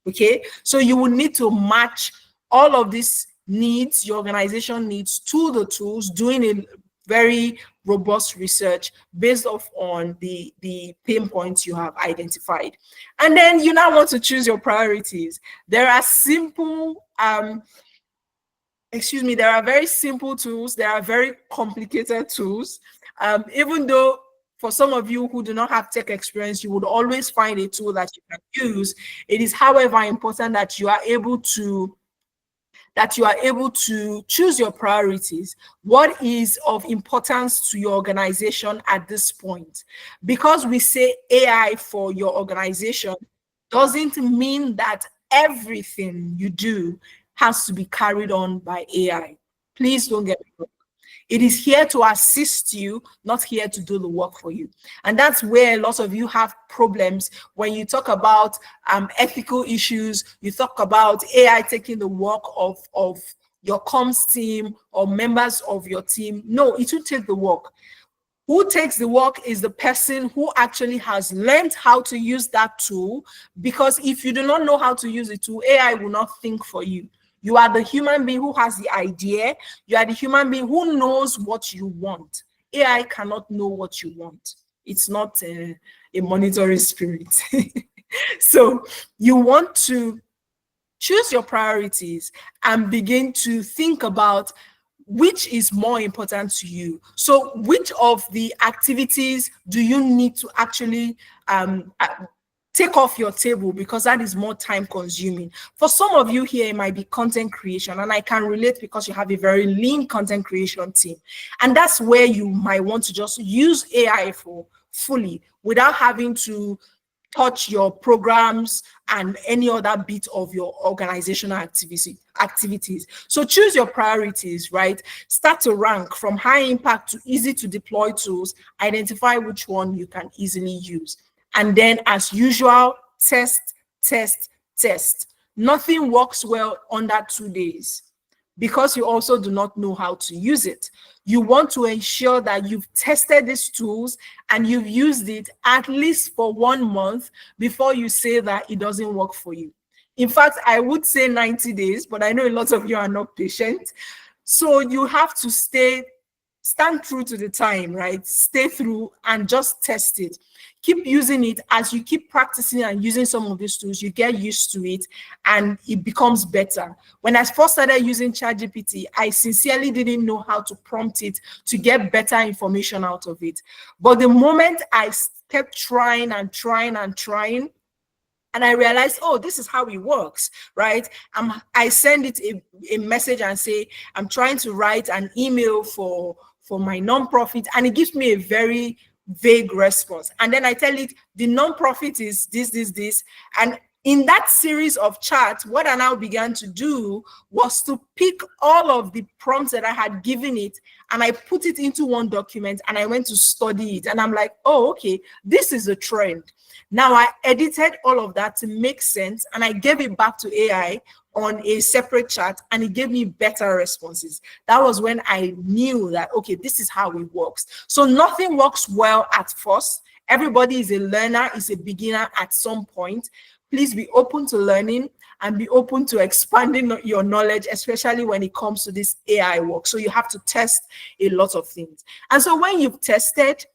okay? So you will need to match all of these needs, your organization needs, to the tools, doing a very robust research based off on the pain points you have identified. And then you now want to choose your priorities. There are simple, there are very simple tools, there are very complicated tools. Even though for some of you who do not have tech experience, you would always find a tool that you can use. It is, however, important that you are able to choose your priorities. What is of importance to your organization at this point? Because we say AI for your organization doesn't mean that everything you do has to be carried on by AI. Please don't get me wrong. It is here to assist you, not here to do the work for you. And that's where a lot of you have problems when you talk about ethical issues, you talk about AI taking the work of your comms team or members of your team. No, it will take the work. Who takes the work is the person who actually has learned how to use that tool, because if you do not know how to use the tool, AI will not think for you. You are the human being who has the idea. You are the human being who knows what you want. AI cannot know what you want. It's not a monitoring spirit. So you want to choose your priorities and begin to think about which is more important to you. So which of the activities do you need to actually take off your table, because that is more time consuming. For some of you here, it might be content creation, and I can relate because you have a very lean content creation team. And that's where you might want to just use AI for fully without having to touch your programs and any other bit of your organizational activities. So choose your priorities, right? Start to rank from high impact to easy to deploy tools. Identify which one you can easily use. And then, as usual, test. Nothing works well under 2 days because you also do not know how to use it. You want to ensure that you've tested these tools and you've used it at least for 1 month before you say that it doesn't work for you. In fact, I would say 90 days, but I know a lot of you are not patient. So you have to stay stand true to the time, right? Stay through and just test it. Keep using it. As you keep practicing and using some of these tools, you get used to it and it becomes better. When I first started using ChatGPT, I sincerely didn't know how to prompt it to get better information out of it. But the moment I kept trying and trying and trying, and I realized, oh, this is how it works, right? I send it a message and say, I'm trying to write an email for my nonprofit, and it gives me a very vague response. And then I tell it, the nonprofit is this. And in that series of chats, what I now began to do was to pick all of the prompts that I had given it, and I put it into one document, and I went to study it. And I'm like, oh, okay, this is a trend. Now I edited all of that to make sense, and I gave it back to AI on a separate chat, and it gave me better responses. That was when I knew that, okay, this is how it works. So nothing works well at first. Everybody is a learner, is a beginner at some point. Please be open to learning and be open to expanding your knowledge, especially when it comes to this AI work. So you have to test a lot of things. And so when you've tested,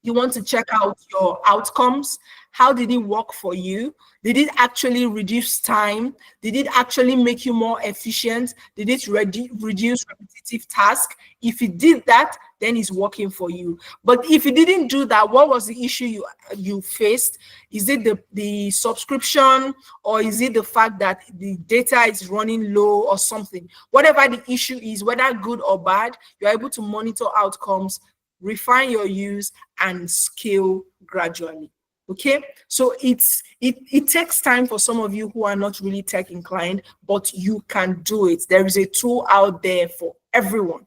you want to check out your outcomes. How did it work for you? Did it actually reduce time? Did it actually make you more efficient? Did it reduce repetitive tasks? If it did that, then it's working for you. But if it didn't do that, what was the issue you faced? Is it the subscription, or is it the fact that the data is running low or something? Whatever the issue is, whether good or bad, you're able to monitor outcomes, refine your use, and scale gradually. Okay, so it takes time for some of you who are not really tech inclined, but you can do it. There is a tool out there for everyone.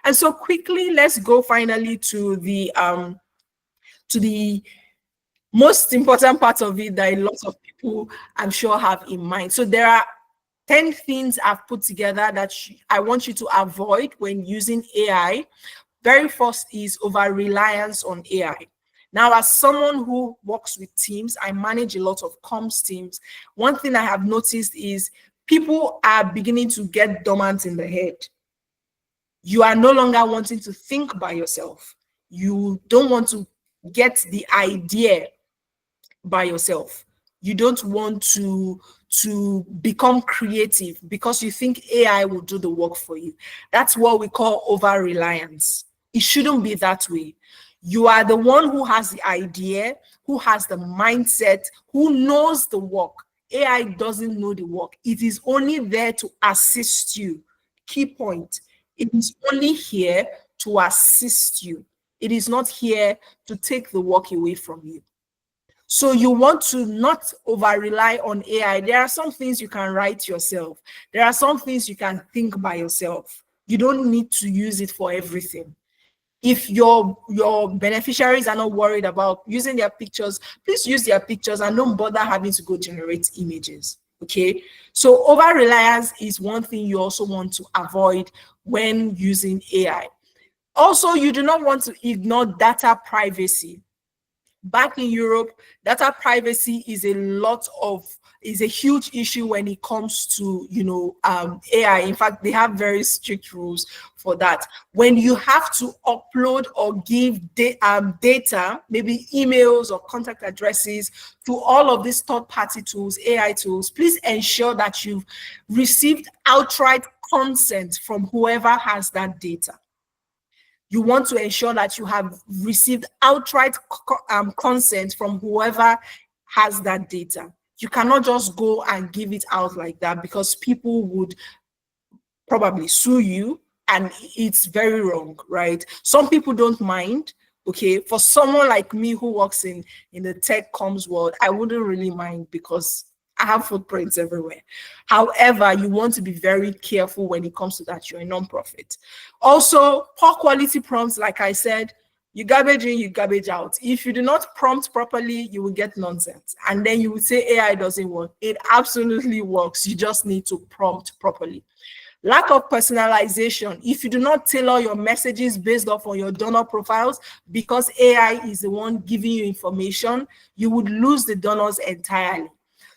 And so quickly, let's go finally to the most important part of it that a lot of people, I'm sure, have in mind. So there are 10 things I've put together that I want you to avoid when using AI. Very first is over-reliance on AI. Now, as someone who works with teams, I manage a lot of comms teams. One thing I have noticed is people are beginning to get dormant in the head. You are no longer wanting to think by yourself. You don't want to get the idea by yourself. You don't want to become creative because you think AI will do the work for you. That's what we call over-reliance. It shouldn't be that way. You are the one who has the idea, who has the mindset, who knows the work. AI doesn't know the work. It is only there to assist you. Key point. It is only here to assist you. It is not here to take the work away from you. So you want to not over-rely on AI. There are some things you can write yourself. There are some things you can think by yourself. You don't need to use it for everything. If your beneficiaries are not worried about using their pictures, please use their pictures and don't bother having to go generate images. Okay, so over-reliance is one thing you also want to avoid when using AI. Also, you do not want to ignore data privacy. Back in Europe, data privacy is a huge issue when it comes to AI. In fact, they have very strict rules for that. When you have to upload or give data, maybe emails or contact addresses, to all of these third-party tools, AI tools, please ensure that you've received outright consent from whoever has that data. You want to ensure that you have received outright consent from whoever has that data. You cannot just go and give it out like that, because people would probably sue you, and it's very wrong, right? Some people don't mind. Okay, for someone like me who works in the tech comms world, I wouldn't really mind because I have footprints everywhere. However, you want to be very careful when it comes to that. You're a nonprofit. Also, poor quality prompts, like I said, you garbage in, you garbage out. If you do not prompt properly, you will get nonsense. And then you would say AI doesn't work. It absolutely works. You just need to prompt properly. Lack of personalization. If you do not tailor your messages based off on your donor profiles, because AI is the one giving you information, you would lose the donors entirely.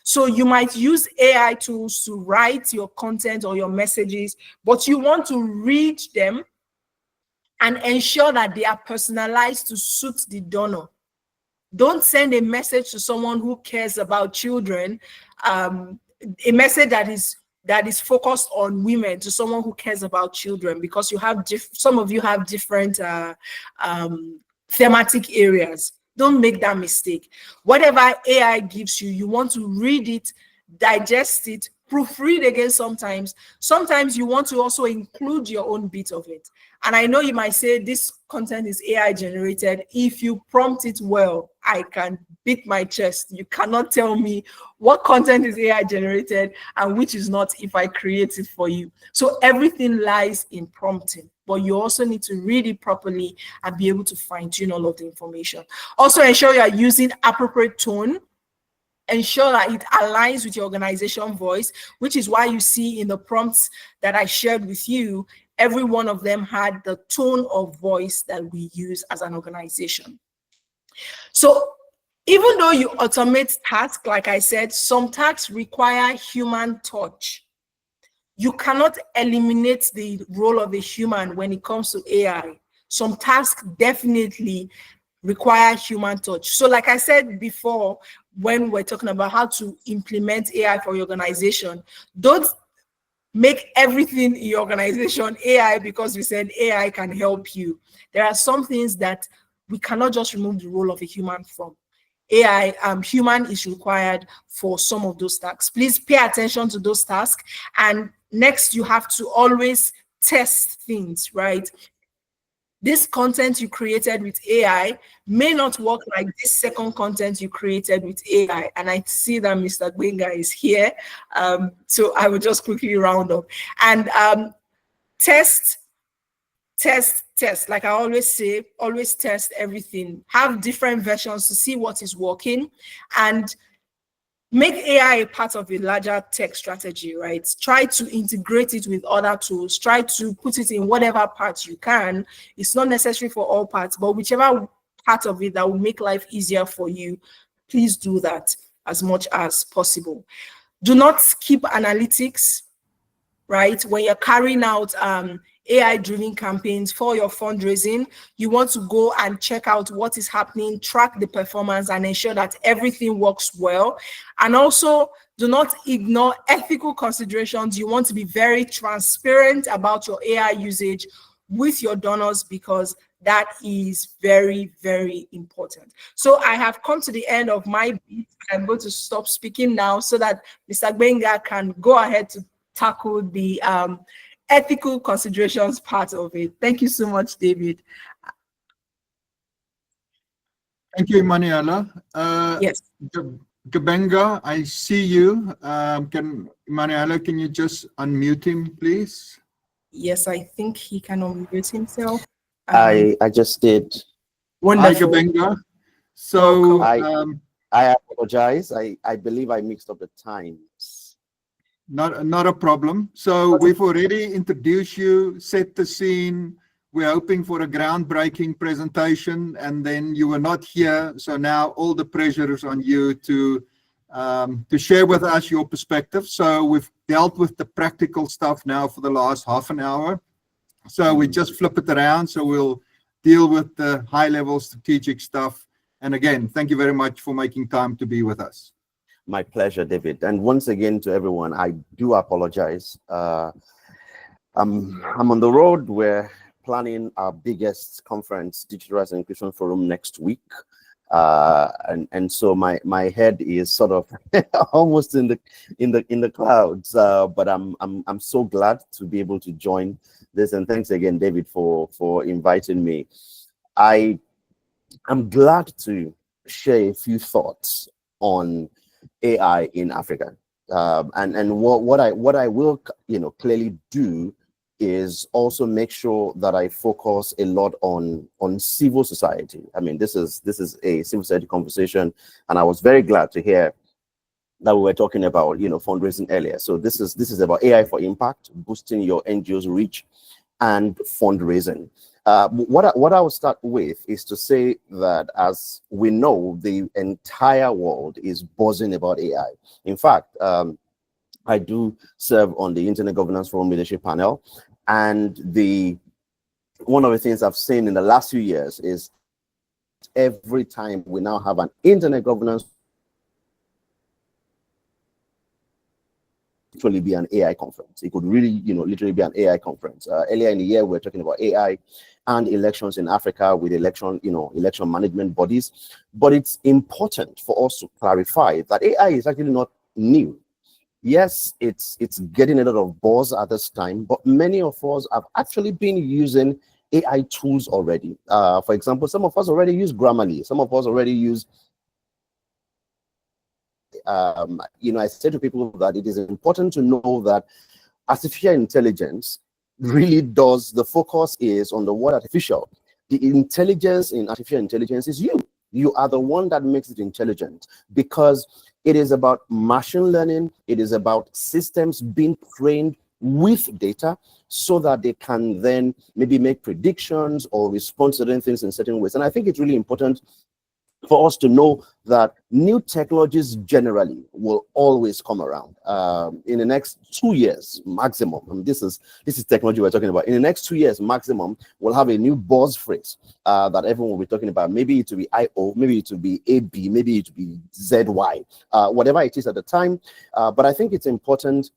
So you might use AI tools to write your content or your messages, but you want to read them and ensure that they are personalized to suit the donor. Don't send a message to someone who cares about children, a message that is focused on women to someone who cares about children, because you have some of you have different thematic areas. Don't make that mistake. Whatever AI gives you, you want to read it, digest it, proofread again sometimes. Sometimes you want to also include your own bit of it. And I know you might say this content is AI generated. If you prompt it well, I can beat my chest. You cannot tell me what content is AI generated and which is not if I create it for you. So everything lies in prompting, but you also need to read it properly and be able to fine-tune all of the information. Also ensure you are using appropriate tone. Ensure that it aligns with your organization voice, which is why you see in the prompts that I shared with you, every one of them had the tone of voice that we use as an organization. So even though you automate tasks, like I said, some tasks require human touch. You cannot eliminate the role of a human when it comes to AI. Some tasks definitely require human touch. So like I said before, when we're talking about how to implement AI for your organization, don't make everything in your organization AI because we said AI can help you. There are some things that we cannot just remove the role of a human from. AI, human is required for some of those tasks. Please pay attention to those tasks. And next, you have to always test things, right? This content you created with AI may not work like this second content you created with AI. And I see that Mr. Gbenga is here. So I will just quickly round up. And test. Like I always say, always test everything. Have different versions to see what is working. And make AI a part of a larger tech strategy, right? Try to integrate it with other tools. Try to put it in whatever parts you can. It's not necessary for all parts, but whichever part of it that will make life easier for you, please do that as much as possible. Do not skip analytics, right? When you're carrying out AI-driven campaigns for your fundraising, you want to go and check out what is happening, track the performance, and ensure that everything works well. And also, do not ignore ethical considerations. You want to be very transparent about your AI usage with your donors, because that is very, very important. So I have come to the end of my bit. I'm going to stop speaking now so that Mr. Gbenga can go ahead to tackle the ethical considerations part of it. Thank you so much, David. Thank you, Emanuela. Yes. Gbenga, I see you. Emanuela, can you just unmute him, please? Yes, I think he can unmute himself. I just did. Wonderful. Hi, Gbenga. So I apologize. I believe I mixed up the times. Not a problem. So we've already introduced you, set the scene. We're hoping for a groundbreaking presentation, and then you were not here. So now all the pressure is on you to share with us your perspective. So we've dealt with the practical stuff now for the last half an hour. So we just flip it around. So we'll deal with the high-level strategic stuff. And again, thank you very much for making time to be with us. My pleasure, David. And once again, to everyone, I do apologize. I'm on the road. We're planning our biggest conference, Digital Rights and Inclusion Forum, next week. And so my head is sort of almost in the clouds. But I'm so glad to be able to join this. And thanks again, David, for inviting me. I'm glad to share a few thoughts on AI in Africa, and what I will clearly do is also make sure that I focus a lot on civil society. I mean, this is a civil society conversation, and I was very glad to hear that we were talking about fundraising earlier. So this is about AI for impact, boosting your NGOs reach, and fundraising. What I will start with is to say that, as we know, the entire world is buzzing about AI. In fact, I do serve on the Internet Governance Forum Leadership Panel, and the one of the things I've seen in the last few years is every time we now have an internet governance, literally be an AI conference. It could really, literally be an AI conference. Earlier in the year, we were talking about AI and elections in Africa with election management bodies. But it's important for us to clarify that AI is actually not new. Yes, it's getting a lot of buzz at this time, but many of us have actually been using AI tools already. For example, some of us already use Grammarly. Some of us already use I say to people that it is important to know that artificial intelligence really does, the focus is on the word artificial. The intelligence in artificial intelligence is you. You are the one that makes it intelligent, because it is about machine learning. It is about systems being trained with data so that they can then maybe make predictions or respond to certain things in certain ways. And I think it's really important for us to know that new technologies generally will always come around. In the next 2 years maximum, and this is technology we're talking about. In the next 2 years maximum, we'll have a new buzz phrase that everyone will be talking about. Maybe it will be IO, maybe it will be AB, maybe it will be ZY, whatever it is at the time. But I think it's important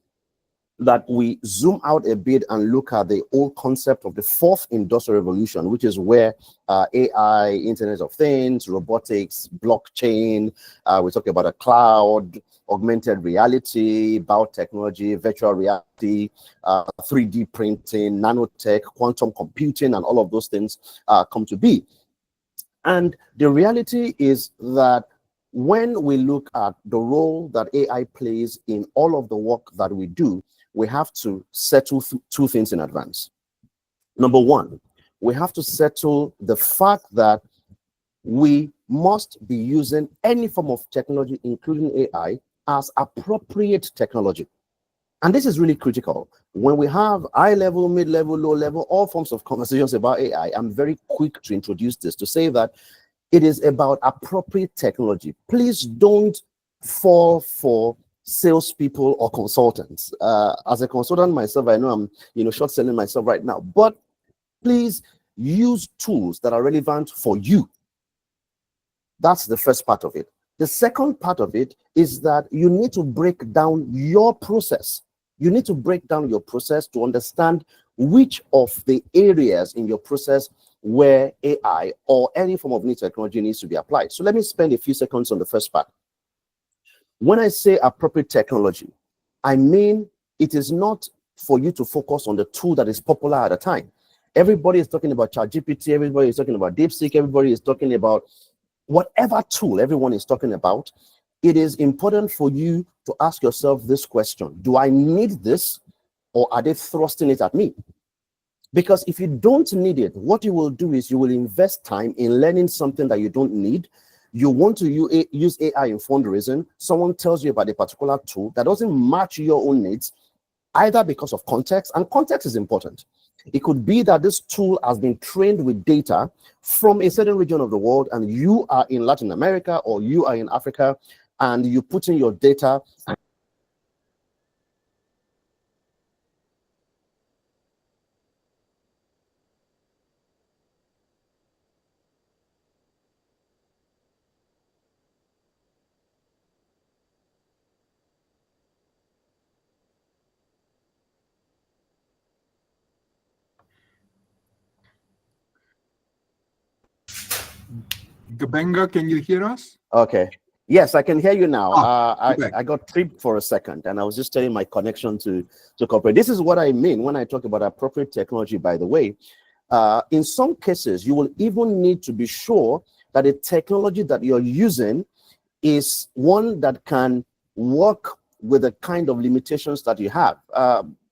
that we zoom out a bit and look at the old concept of the fourth industrial revolution, which is where AI, Internet of Things, robotics, blockchain, we're talking about a cloud, augmented reality, biotechnology, virtual reality, 3D printing, nanotech, quantum computing, and all of those things come to be. And the reality is that when we look at the role that AI plays in all of the work that we do, we have to settle two things in advance. Number one, we have to settle the fact that we must be using any form of technology, including AI, as appropriate technology. And this is really critical. When we have high level, mid level, low level, all forms of conversations about AI, I'm very quick to introduce this to say that it is about appropriate technology. Please don't fall for salespeople or consultants. As a consultant myself, I know I'm short selling myself right now, but please use tools that are relevant for you. That's the first part of it. The second part of it is that you need to break down your process. You need to break down your process to understand which of the areas in your process where AI or any form of new technology needs to be applied. So let me spend a few seconds on the first part. When I say appropriate technology, I mean it is not for you to focus on the tool that is popular at a time. Everybody is talking about ChatGPT, everybody is talking about DeepSeek, everybody is talking about whatever tool everyone is talking about. It is important for you to ask yourself this question: do I need this, or are they thrusting it at me? Because if you don't need it, what you will do is you will invest time in learning something that you don't need. You want to use AI in fundraising. Someone tells you about a particular tool that doesn't match your own needs, either because of context, and context is important. It could be that this tool has been trained with data from a certain region of the world, and you are in Latin America or you are in Africa, and you put in your data. Kabenga, can you hear us? Okay. Yes, I can hear you now. Okay. I got tripped for a second, and I was just telling my connection to corporate. This is what I mean when I talk about appropriate technology, by the way. In some cases, you will even need to be sure that the technology that you're using is one that can work with the kind of limitations that you have.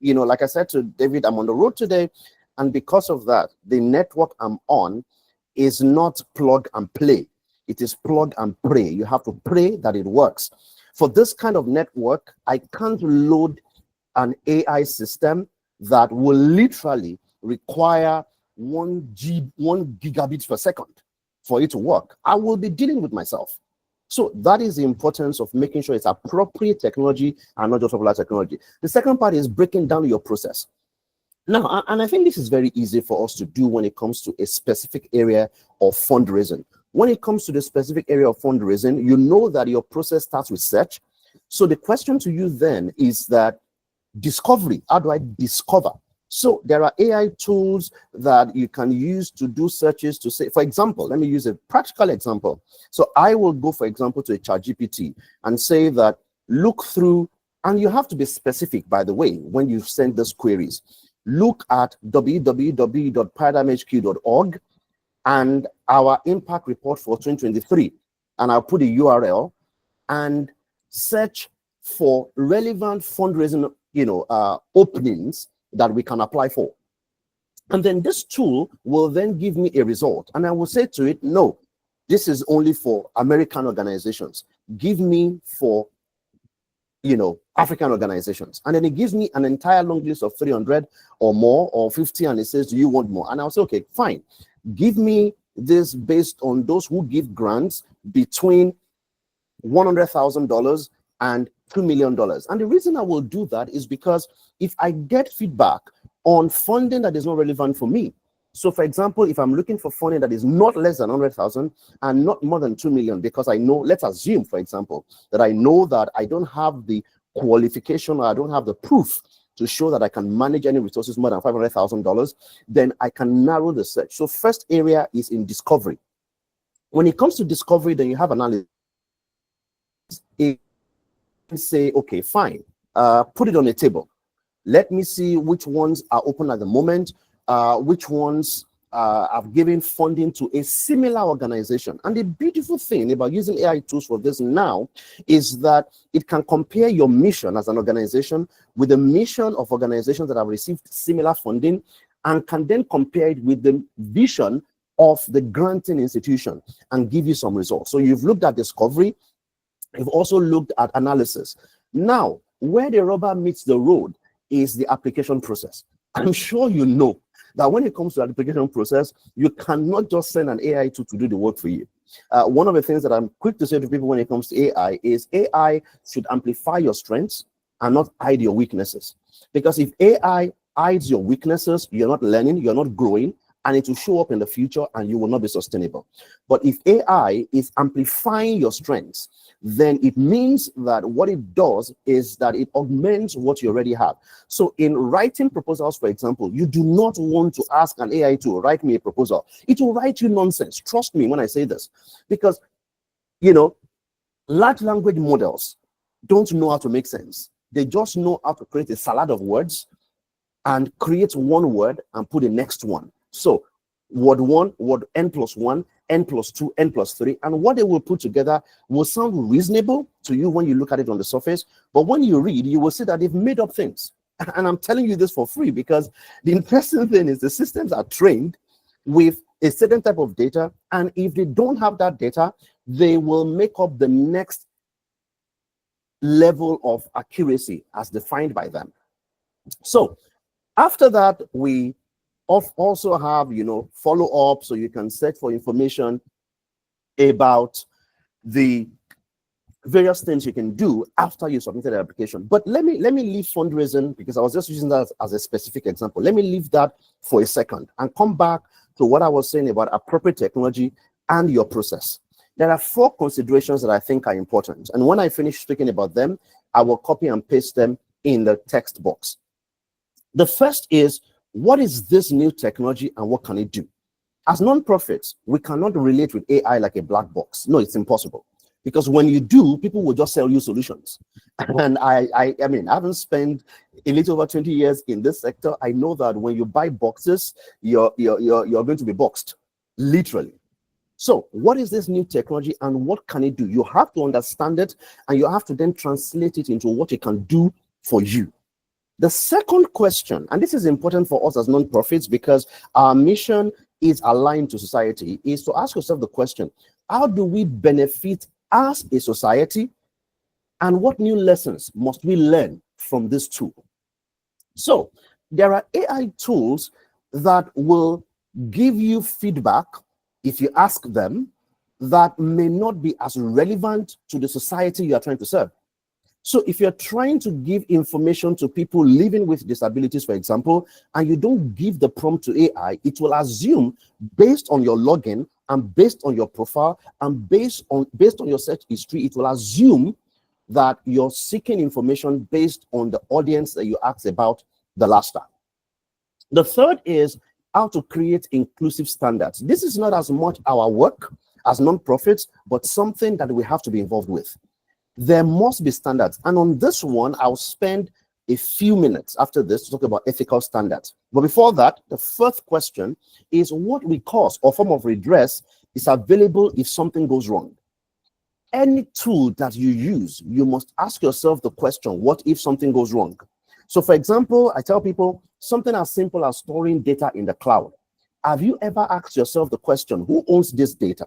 Like I said to David, I'm on the road today, and because of that, the network I'm on is not plug and play. It is plug and pray. You have to pray that it works. For this kind of network, I can't load an AI system that will literally require 1 gigabit per second for it to work. I will be dealing with myself. So that is the importance of making sure it's appropriate technology and not just popular technology. The second part is breaking down your process. Now, and I think this is very easy for us to do when it comes to a specific area of fundraising. When it comes to the specific area of fundraising, you know that your process starts with search. So the question to you then is that discovery, how do I discover? So there are AI tools that you can use to do searches to say, for example, let me use a practical example. So I will go, for example, to a ChatGPT and say that look through, and you have to be specific, by the way, when you send those queries. Look at www.paradigmhq.org and our impact report for 2023. And I'll put a URL and search for relevant fundraising, openings that we can apply for. And then this tool will then give me a result. And I will say to it, no, this is only for American organizations. Give me for, African organizations. And then it gives me an entire long list of 300 or more or 50. And it says, do you want more? And I'll say, okay, fine. Give me this based on those who give grants between $100,000 and $2 million. And the reason I will do that is because if I get feedback on funding that is not relevant for me, so for example, if I'm looking for funding that is not less than 100,000 and not more than 2 million, because I know, let's assume, for example, that I know that I don't have the qualification or I don't have the proof to show that I can manage any resources more than $500,000, then I can narrow the search. So first area is in discovery. When it comes to discovery, then you have analysis. Say, okay, fine, put it on a table. Let me see which ones are open at the moment, which ones have given funding to a similar organization. And the beautiful thing about using AI tools for this now is that it can compare your mission as an organization with the mission of organizations that have received similar funding, and can then compare it with the vision of the granting institution and give you some results. So you've looked at discovery, you've also looked at analysis. Now, where the rubber meets the road is the application process. I'm sure you know that when it comes to the application process, you cannot just send an AI tool to do the work for you. One of the things that I'm quick to say to people when it comes to AI is AI should amplify your strengths and not hide your weaknesses. Because if AI hides your weaknesses, you're not learning, you're not growing, and it will show up in the future and you will not be sustainable. But if AI is amplifying your strengths, then it means that what it does is that it augments what you already have. So in writing proposals, for example, you do not want to ask an AI to write me a proposal. It will write you nonsense. Trust me when I say this, because, large language models don't know how to make sense. They just know how to create a salad of words and create one word and put the next one. So word 1, word n+1, n+2, n+3, and what they will put together will sound reasonable to you when you look at it on the surface, but when you read, you will see that they've made up things. And I'm telling you this for free, because the interesting thing is the systems are trained with a certain type of data, and if they don't have that data, they will make up the next level of accuracy as defined by them. So after that, we also have, follow-up, so you can search for information about the various things you can do after you submitted an application. But let me leave fundraising, because I was just using that as a specific example. Let me leave that for a second and come back to what I was saying about appropriate technology and your process. There are 4 considerations that I think are important. And when I finish speaking about them, I will copy and paste them in the text box. The first is, what is this new technology and what can it do? As nonprofits, we cannot relate with AI like a black box. No, it's impossible. Because when you do, people will just sell you solutions. And I mean, I haven't spent a little over 20 years in this sector. I know that when you buy boxes, you're going to be boxed, literally. So what is this new technology and what can it do? You have to understand it, and you have to then translate it into what it can do for you. The second question, and this is important for us as nonprofits because our mission is aligned to society, is to ask yourself the question, how do we benefit as a society, and what new lessons must we learn from this tool? So there are AI tools that will give you feedback if you ask them that may not be as relevant to the society you are trying to serve. So if you're trying to give information to people living with disabilities, for example, and you don't give the prompt to AI, it will assume, based on your login and based on your profile and based on your search history, it will assume that you're seeking information based on the audience that you asked about the last time. The third is how to create inclusive standards. This is not as much our work as non-profits, but something that we have to be involved with. There must be standards. And on this one, I'll spend a few minutes after this to talk about ethical standards. But before that, the first question is what recourse or form of redress is available if something goes wrong. Any tool that you use, you must ask yourself the question, what if something goes wrong? So for example, I tell people something as simple as storing data in the cloud. Have you ever asked yourself the question, who owns this data?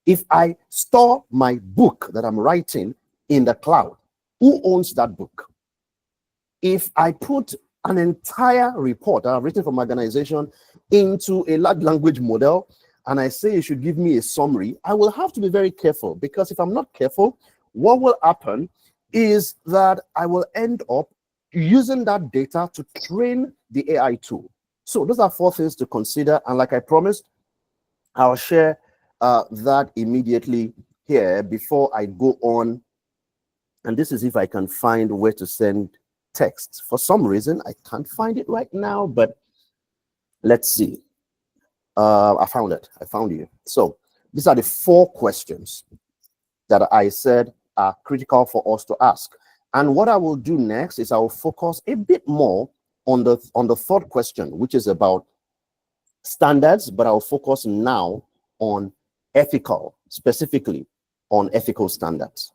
If I store my book that I'm writing in the cloud, who owns that book? If I put an entire report that I've written for my organization into a large language model and I say you should give me a summary, I will have to be very careful, because if I'm not careful, what will happen is that I will end up using that data to train the AI tool. So those are 4 things to consider, and like I promised, I'll share that immediately here before I go on. And this is if I can find where to send text. For some reason, I can't find it right now, but let's see. I found it. I found you. So these are the 4 questions that I said are critical for us to ask. And what I will do next is I will focus a bit more on the 3rd question, which is about standards, but I'll focus now on ethical, specifically on ethical standards.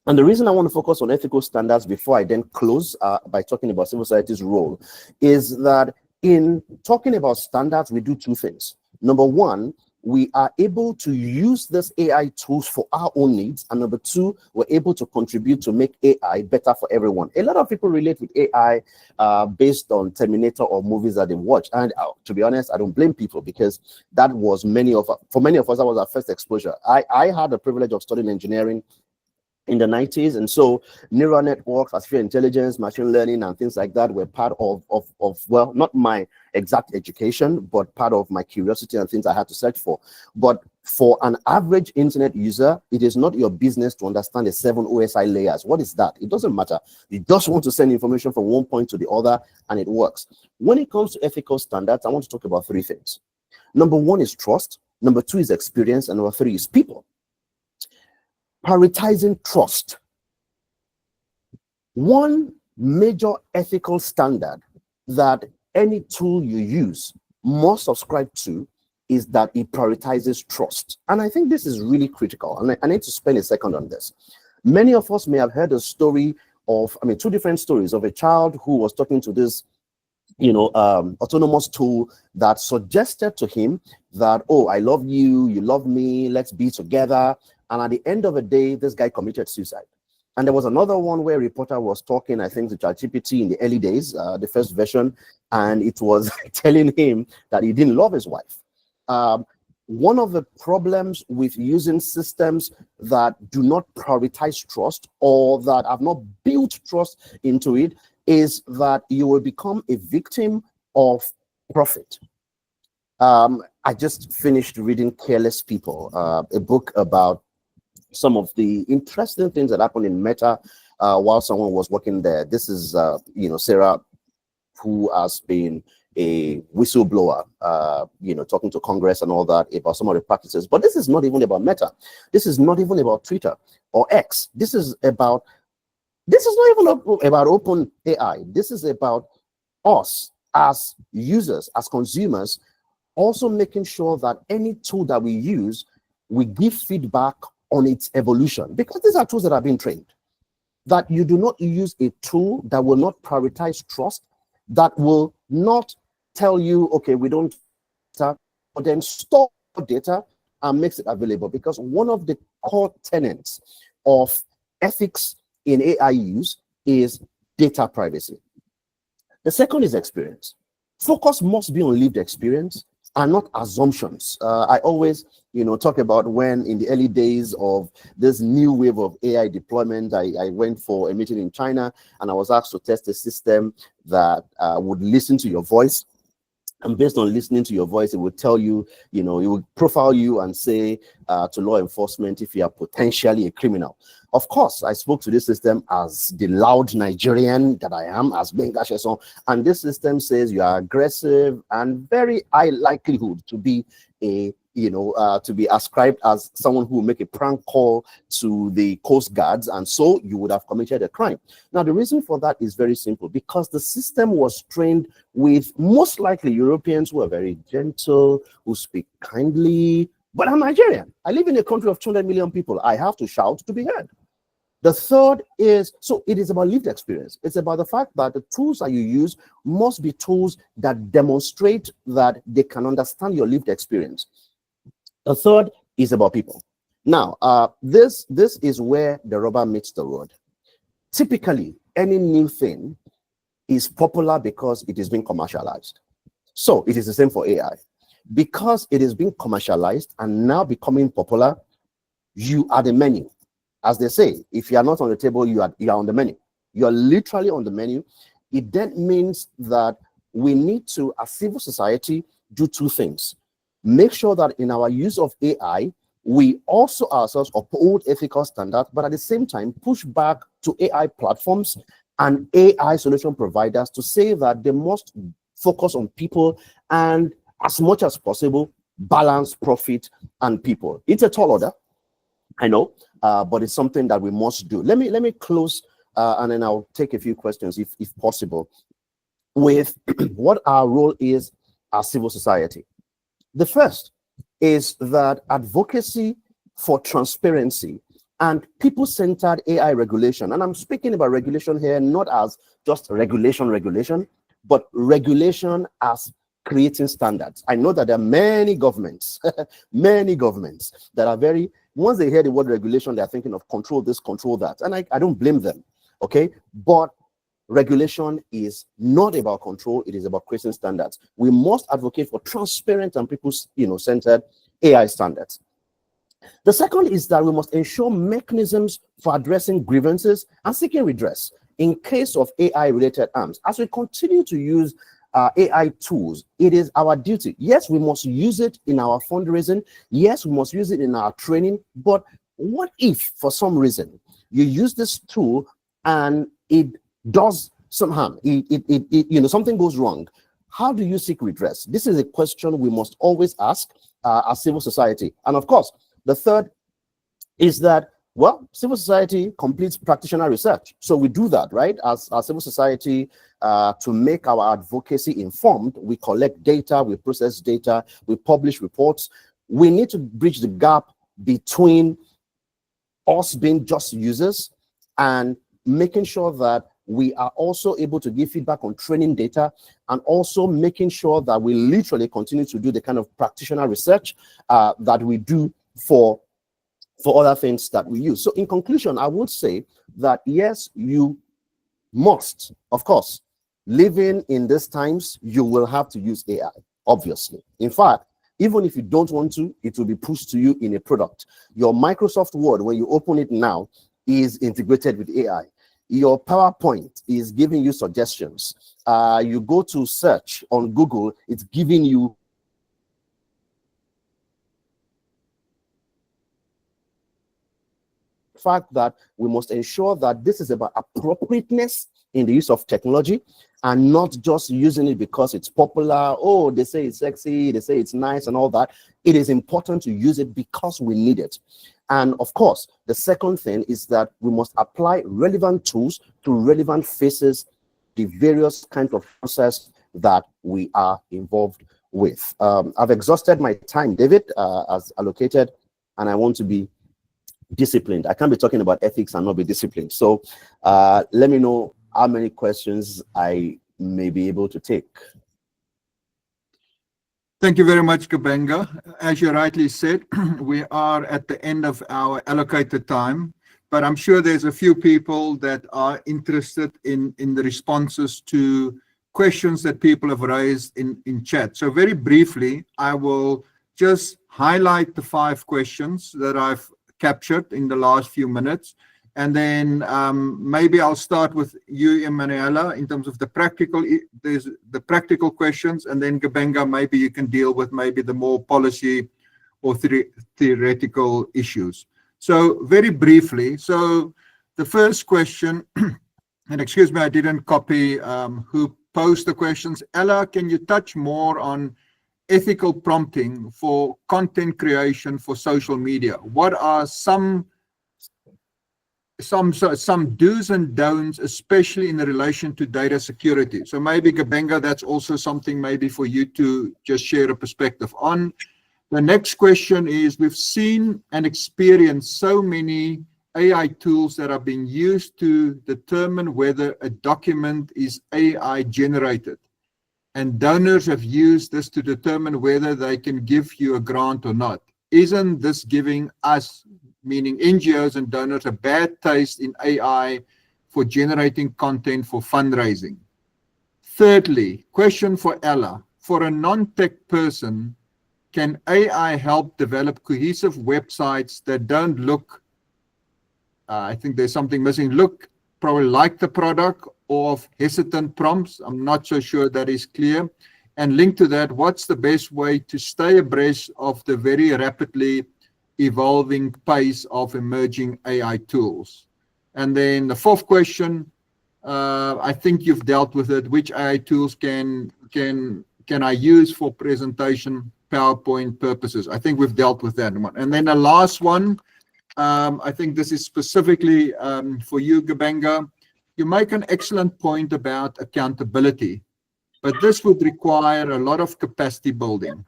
And the reason I want to focus on ethical standards before I then close by talking about civil society's role is that in talking about standards, we do 2 things. Number 1, we are able to use this AI tools for our own needs. And number 2, we're able to contribute to make AI better for everyone. A lot of people relate with AI based on Terminator or movies that they watch. And to be honest, I don't blame people, because that was for many of us, that was our first exposure. I had the privilege of studying engineering in the 90s, and so neural networks, artificial intelligence, machine learning, and things like that were part of well, not my exact education, but part of my curiosity and things I had to search for. But for an average internet user, it is not your business to understand the 7 OSI layers. What is that? It doesn't matter. You just want to send information from one point to the other, and it works. When it comes to ethical standards, I want to talk about 3 things. Number 1 is trust. Number 2 is experience. And number 3 is people. Prioritizing trust. One major ethical standard that any tool you use must subscribe to is that it prioritizes trust. And I think this is really critical. And I need to spend a second on this. Many of us may have heard a story of, 2 different stories of a child who was talking to this autonomous tool that suggested to him that, oh, I love you, you love me, let's be together. And at the end of the day, this guy committed suicide. And there was another one where a reporter was talking, I think, to ChatGPT in the early days, the first version, and it was telling him that he didn't love his wife. One of the problems with using systems that do not prioritize trust, or that have not built trust into it, is that you will become a victim of profit. I just finished reading Careless People, a book about some of the interesting things that happened in Meta while someone was working there. This is, Sarah, who has been a whistleblower, talking to Congress and all that about some of the practices. But this is not even about Meta. This is not even about Twitter or X. This is not even about open AI. This is about us as users, as consumers, also making sure that any tool that we use, we give feedback on its evolution, because these are tools that have been trained. That you do not use a tool that will not prioritize trust, that will not tell you, okay, we don't, but then store data and makes it available. Because one of the core tenets of ethics in AI use is data privacy. The second is experience. Focus must be on lived experience, are not assumptions. I always, talk about when in the early days of this new wave of AI deployment, I went for a meeting in China and I was asked to test a system that would listen to your voice. And based on listening to your voice, it would tell you, it would profile you and say to law enforcement if you are potentially a criminal. Of course, I spoke to this system as the loud Nigerian that I am, as Benga Sheson, and this system says you are aggressive and very high likelihood to be to be ascribed as someone who will make a prank call to the Coast Guards, and so you would have committed a crime. Now, the reason for that is very simple, because the system was trained with most likely Europeans who are very gentle, who speak kindly, but I'm Nigerian. I live in a country of 200 million people. I have to shout to be heard. The third is, so it is about lived experience. It's about the fact that the tools that you use must be tools that demonstrate that they can understand your lived experience. The third is about people. Now, this is where the rubber meets the road. Typically, any new thing is popular because it is being commercialized. So it is the same for AI. Because it is being commercialized and now becoming popular, you are the menu. As they say, if you are not on the table, you are on the menu. You are literally on the menu. It then means that we need to, as civil society, do two things. Make sure that in our use of AI, we also ourselves uphold ethical standards, but at the same time, push back to AI platforms and AI solution providers to say that they must focus on people and, as much as possible, balance profit and people. It's a tall order, I know, but it's something that we must do. Let me close, and then I'll take a few questions, if possible, with what our role is as civil society. The first is that advocacy for transparency and people-centered AI regulation, and I'm speaking about regulation here not as just regulation, but regulation as creating standards. I know that there are many governments, many governments that are very, once they hear the word regulation, they're thinking of control this, control that, and I don't blame them, okay? But regulation is not about control, it is about creating standards. We must advocate for transparent and people-centered AI standards. The second is that we must ensure mechanisms for addressing grievances and seeking redress in case of AI-related harms. As we continue to use AI tools, it is our duty. Yes, we must use it in our fundraising. Yes, we must use it in our training. But what if, for some reason, you use this tool and it does some harm? Something goes wrong. How do you seek redress? This is a question we must always ask as civil society. And of course, the third is that, well, civil society completes practitioner research. So we do that, right? As civil society, to make our advocacy informed, we collect data, we process data, we publish reports. We need to bridge the gap between us being just users and making sure that we are also able to give feedback on training data, and also making sure that we literally continue to do the kind of practitioner research that we do for other things that we use. So in conclusion, I would say that yes, you must, of course, living in these times, you will have to use AI, obviously. In fact, even if you don't want to, it will be pushed to you in a product. Your Microsoft Word, when you open it now, is integrated with AI. Your PowerPoint is giving you suggestions. You go to search on Google, it's giving you fact that we must ensure that this is about appropriateness in the use of technology and not just using it because it's popular. Oh, they say it's sexy, they say it's nice and all that. It is important to use it because we need it. And of course, the second thing is that we must apply relevant tools to relevant phases, the various kinds of process that we are involved with. I've exhausted my time, David, as allocated, and I want to be disciplined. I can't be talking about ethics and not be disciplined. So let me know how many questions I may be able to take. Thank you very much, Kabenga. As you rightly said, we are at the end of our allocated time, but I'm sure there's a few people that are interested in the responses to questions that people have raised in chat. So very briefly, I will just highlight the 5 questions that I've captured in the last few minutes. And then maybe I'll start with you, Emanuela, in terms of the practical questions, and then Kabenga, maybe you can deal with maybe the more policy or theoretical issues. So very briefly, so the first question, and excuse me, I didn't copy who posed the questions. Ella, can you touch more on ethical prompting for content creation for social media? What are some do's and don'ts, especially in relation to data security? So maybe Kabenga, that's also something maybe for you to just share a perspective on. The next question is, we've seen and experienced so many AI tools that are being used to determine whether a document is AI generated. And donors have used this to determine whether they can give you a grant or not. Isn't this giving us, meaning NGOs and donors, a bad taste in AI for generating content for fundraising? Thirdly, question for Ella. For a non-tech person, can AI help develop cohesive websites that don't look, I think there's something missing, look probably like the product, or of hesitant prompts? I'm not so sure that is clear. And linked to that, what's the best way to stay abreast of the very rapidly evolving pace of emerging AI tools? And then the 4th question, I think you've dealt with it. Which AI tools can I use for presentation PowerPoint purposes? I think we've dealt with that one. And then the last one, I think this is specifically for you, Kabenga. You make an excellent point about accountability, but this would require a lot of capacity building.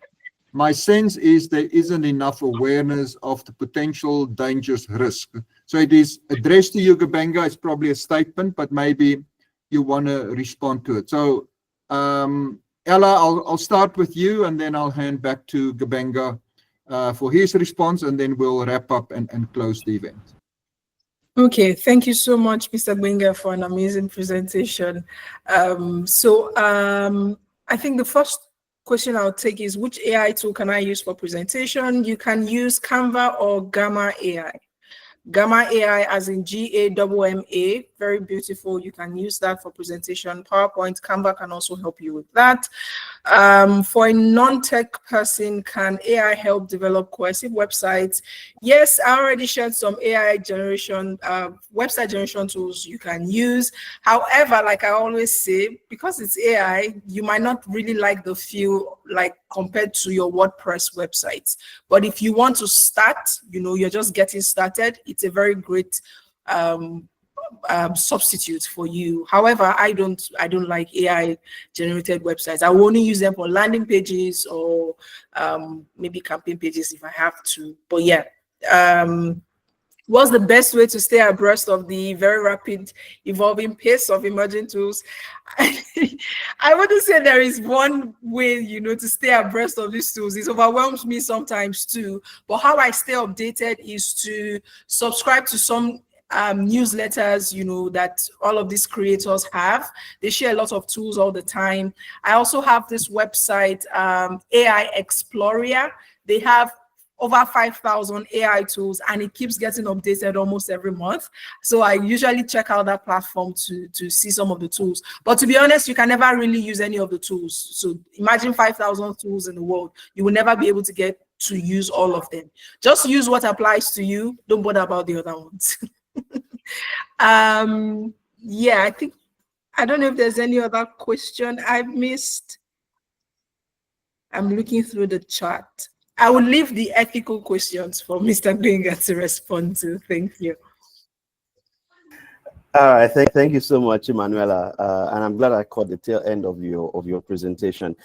My sense is there isn't enough awareness of the potential dangerous risk. So it is addressed to you, Kabenga. It's probably a statement, but maybe you want to respond to it. So Ella, I'll start with you, and then I'll hand back to Kabenga for his response, and then we'll wrap up and close the event. Okay, thank you so much, Mr. Gbenga, for an amazing presentation. I think the first question I'll take is, which AI tool can I use for presentation? You can use Canva or Gamma AI. Gamma AI, as in GAMMA, very beautiful. You can use that for presentation. PowerPoint, Canva can also help you with that. For a non-tech person, can AI help develop cohesive websites? Yes, I already shared some AI generation, website generation tools you can use. However, like I always say, because it's AI, you might not really like the feel like compared to your WordPress websites. But if you want to start, you're just getting started, it's a very great substitute for you. However, I don't like AI generated websites. I will only use them for landing pages or maybe campaign pages if I have to. But yeah, what's the best way to stay abreast of the very rapid evolving pace of emerging tools? I wouldn't say there is one way, to stay abreast of these tools. It overwhelms me sometimes too. But how I stay updated is to subscribe to some newsletters, that all of these creators have. They share a lot of tools all the time. I also have this website, AI Explorer. They have over 5,000 AI tools, and it keeps getting updated almost every month. So I usually check out that platform to see some of the tools. But to be honest, you can never really use any of the tools. So imagine 5,000 tools in the world. You will never be able to get to use all of them. Just use what applies to you. Don't bother about the other ones. Yeah, I don't know if there's any other question I've missed. I'm looking through the chat. I will leave the ethical questions for Mr. Gbenga to respond to. Thank you. All right, thank you so much, Emanuela, and I'm glad I caught the tail end of your presentation.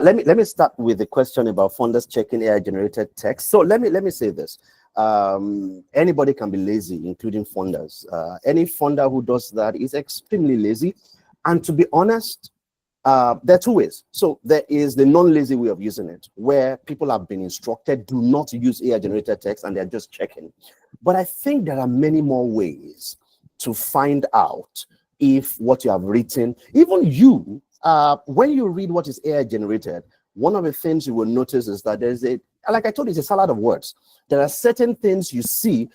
Let me start with the question about funders checking AI generated text. So let me say this: anybody can be lazy, including funders. Any funder who does that is extremely lazy, and to be honest, there are 2 ways. So there is the non-lazy way of using it, where people have been instructed do not use AI generated text and they're just checking. But I think there are many more ways to find out if what you have written, even you when you read what is AI generated, one of the things you will notice is that there's like I told you, it's a salad of words. There are certain things you see.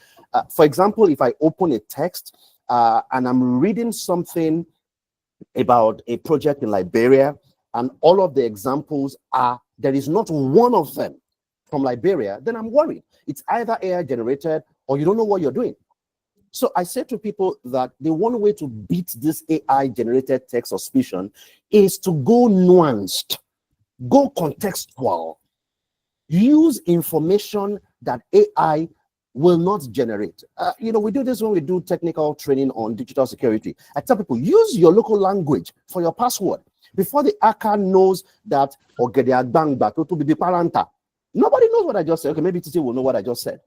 For example, if I open a text and I'm reading something about a project in Liberia, and all of the examples there is not one of them from Liberia, then I'm worried. It's either AI generated or you don't know what you're doing. So I say to people that the one way to beat this AI generated text suspicion is to go nuanced, go contextual, use information that AI will not generate. We do this when we do technical training on digital security. I tell people, use your local language for your password. Before the hacker knows that, nobody knows what I just said. Okay, maybe Titi will know what I just said.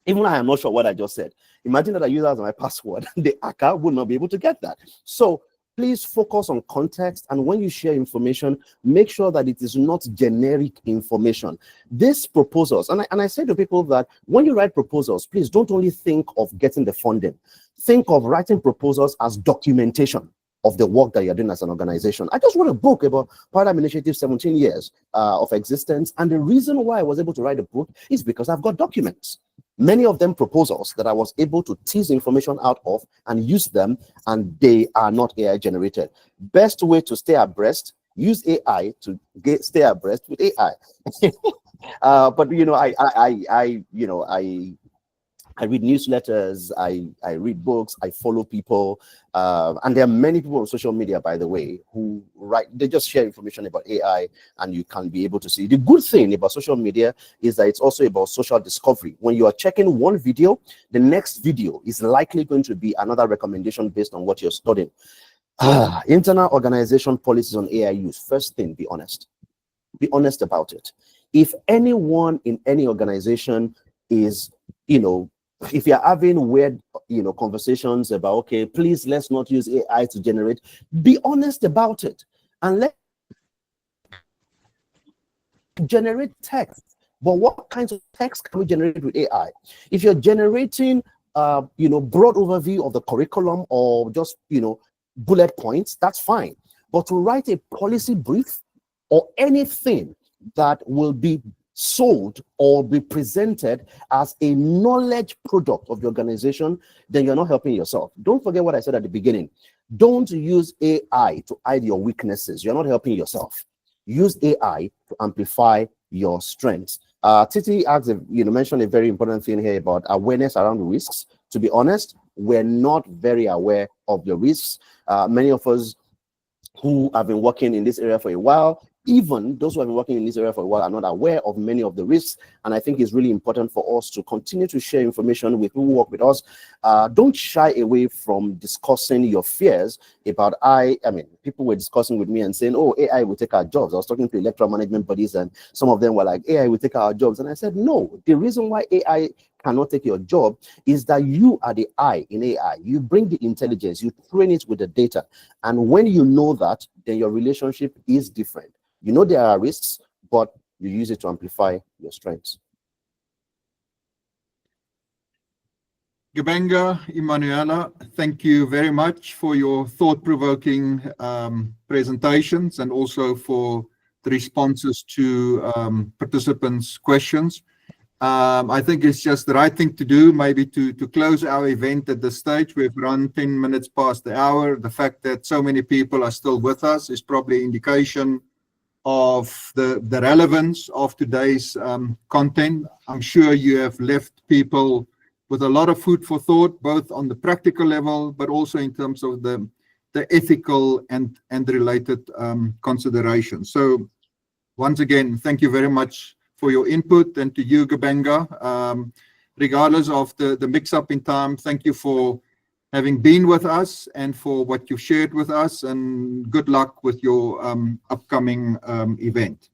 Even I am not sure what I just said. Imagine that I use that as my password. The hacker will not be able to get that. So please focus on context, and when you share information, make sure that it is not generic information. These proposals, and I say to people that when you write proposals, please don't only think of getting the funding. Think of writing proposals as documentation of the work that you're doing as an organization. I just wrote a book about Paradigm Initiative, 17 years of existence, and the reason why I was able to write a book is because I've got documents. Many of them proposals that I was able to tease information out of and use them, and they are not AI generated. Best way to stay abreast, use AI to stay abreast with AI. But I read newsletters, I read books, I follow people, and there are many people on social media, by the way, who they just share information about AI, and you can be able to see. The good thing about social media is that it's also about social discovery. When you are checking one video, the next video is likely going to be another recommendation based on what you're studying. Internal organization policies on AI use. First thing, be honest. Be honest about it. If anyone in any organization is, if you're having weird, conversations about, okay, please, let's not use AI to generate, be honest about it. And let generate text. But what kinds of text can we generate with AI? If you're generating, broad overview of the curriculum or just, bullet points, that's fine. But to write a policy brief or anything that will be sold or be presented as a knowledge product of the organization, then you're not helping yourself. Don't forget what I said at the beginning. Don't use AI to hide your weaknesses. You're not helping yourself. Use AI to amplify your strengths. Titi mentioned a very important thing here about awareness around risks. To be honest, we're not very aware of the risks. Many of us who have been working in this area for a while, even those who have been working in this area for a while, are not aware of many of the risks. And I think it's really important for us to continue to share information with people who work with us. Don't shy away from discussing your fears about, people were discussing with me and saying, oh, AI will take our jobs. I was talking to electoral management bodies, and some of them were like, AI will take our jobs. And I said, no, the reason why AI cannot take your job is that you are the I in AI. You bring the intelligence, you train it with the data. And when you know that, then your relationship is different. You know there are risks, but you use it to amplify your strengths. Gbenga, Emanuela, thank you very much for your thought-provoking presentations, and also for the responses to participants' questions. I think it's just the right thing to do, maybe to close our event at this stage. We've run 10 minutes past the hour. The fact that so many people are still with us is probably indication of the relevance of today's content. I'm sure you have left people with a lot of food for thought, both on the practical level, but also in terms of the ethical and related considerations. So once again, thank you very much for your input, and to you, Gbenga. Regardless of the mix-up in time, thank you for having been with us and for what you shared with us, and good luck with your upcoming event.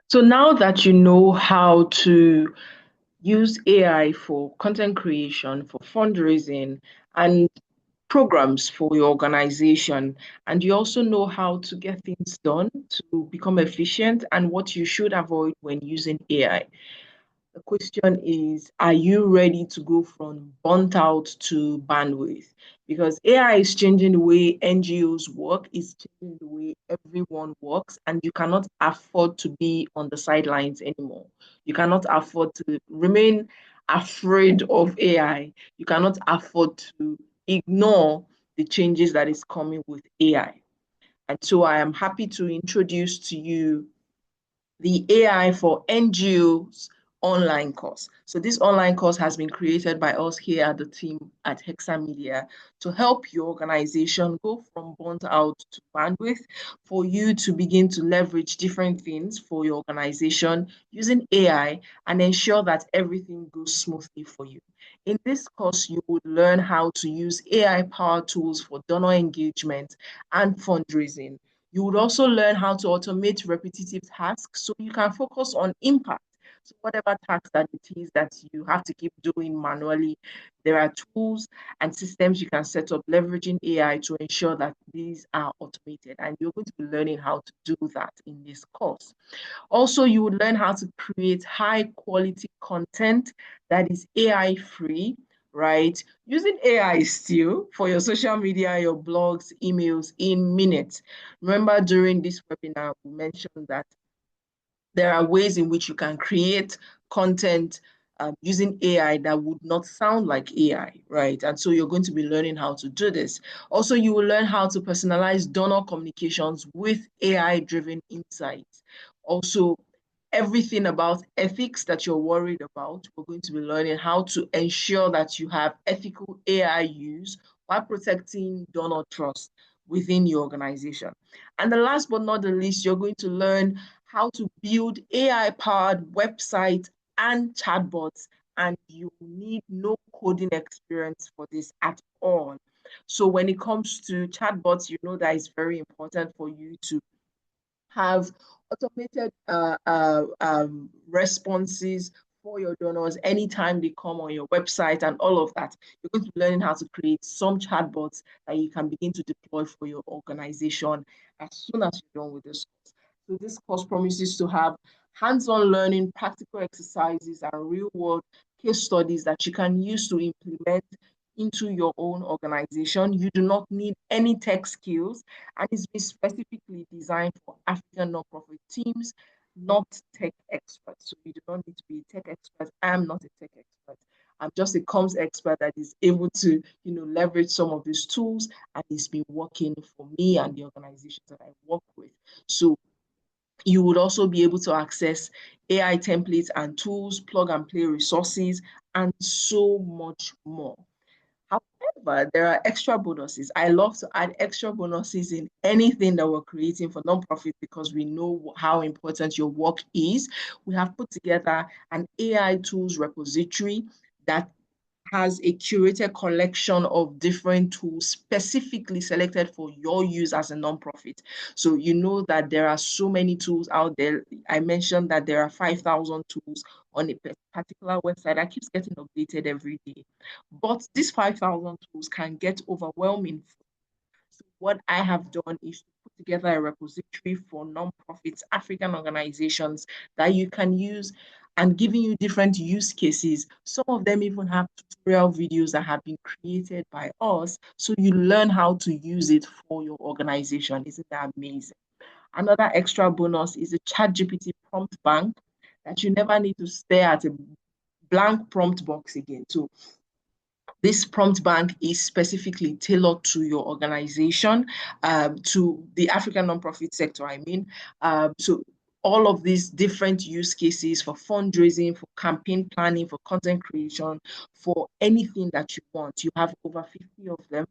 So now that you know how to use AI for content creation, for fundraising, and programs for your organization, and you also know how to get things done to become efficient and what you should avoid when using AI, The question is, are you ready to go from burnt out to bandwidth? Because AI is changing the way NGOs work, it's changing the way everyone works, and you cannot afford to be on the sidelines anymore. You cannot afford to remain afraid of AI. You cannot afford to ignore the changes that is coming with AI. And so I am happy to introduce to you the AI for NGOs online course. So this online course has been created by us here at the team at Hexa Media to help your organization go from burnt out to bandwidth, for you to begin to leverage different things for your organization using AI and ensure that everything goes smoothly for you. In this course, you would learn how to use AI-powered tools for donor engagement and fundraising. You would also learn how to automate repetitive tasks so you can focus on impact. So whatever task that it is that you have to keep doing manually, there are tools and systems you can set up leveraging AI to ensure that these are automated. And you're going to be learning how to do that in this course. Also, you would learn how to create high quality content that is AI free, right? Using AI still for your social media, your blogs, emails in minutes. Remember, during this webinar, we mentioned that there are ways in which you can create content using AI that would not sound like AI, right? And so you're going to be learning how to do this. Also, you will learn how to personalize donor communications with AI-driven insights. Also, everything about ethics that you're worried about, we're going to be learning how to ensure that you have ethical AI use while protecting donor trust within your organization. And the last but not the least, you're going to learn how to build AI-powered websites and chatbots, and you need no coding experience for this at all. So when it comes to chatbots, you know that it's very important for you to have automated responses for your donors anytime they come on your website and all of that. You're going to be learning how to create some chatbots that you can begin to deploy for your organization as soon as you're done with this course. So this course promises to have hands-on learning, practical exercises, and real-world case studies that you can use to implement into your own organization. You do not need any tech skills, and it's been specifically designed for African nonprofit teams, not tech experts. So you do not need to be a tech expert. I am not a tech expert. I'm just a comms expert that is able to, leverage some of these tools, and it's been working for me and the organizations that I work with. So you would also be able to access AI templates and tools, plug and play resources, and so much more. However, there are extra bonuses. I love to add extra bonuses in anything that we're creating for nonprofit because we know how important your work is. We have put together an AI tools repository that has a curated collection of different tools specifically selected for your use as a nonprofit. So you know that there are so many tools out there. I mentioned that there are 5,000 tools on a particular website that keeps getting updated every day. But these 5,000 tools can get overwhelming. So what I have done is to put together a repository for nonprofits, African organizations that you can use, and giving you different use cases. Some of them even have tutorial videos that have been created by us, so you learn how to use it for your organization. Isn't that amazing? Another extra bonus is a ChatGPT prompt bank that you never need to stare at a blank prompt box again. So this prompt bank is specifically tailored to your organization, to the African nonprofit sector, I mean. So all of these different use cases for fundraising, for campaign planning, for content creation, for anything that you want. You have over 50 of them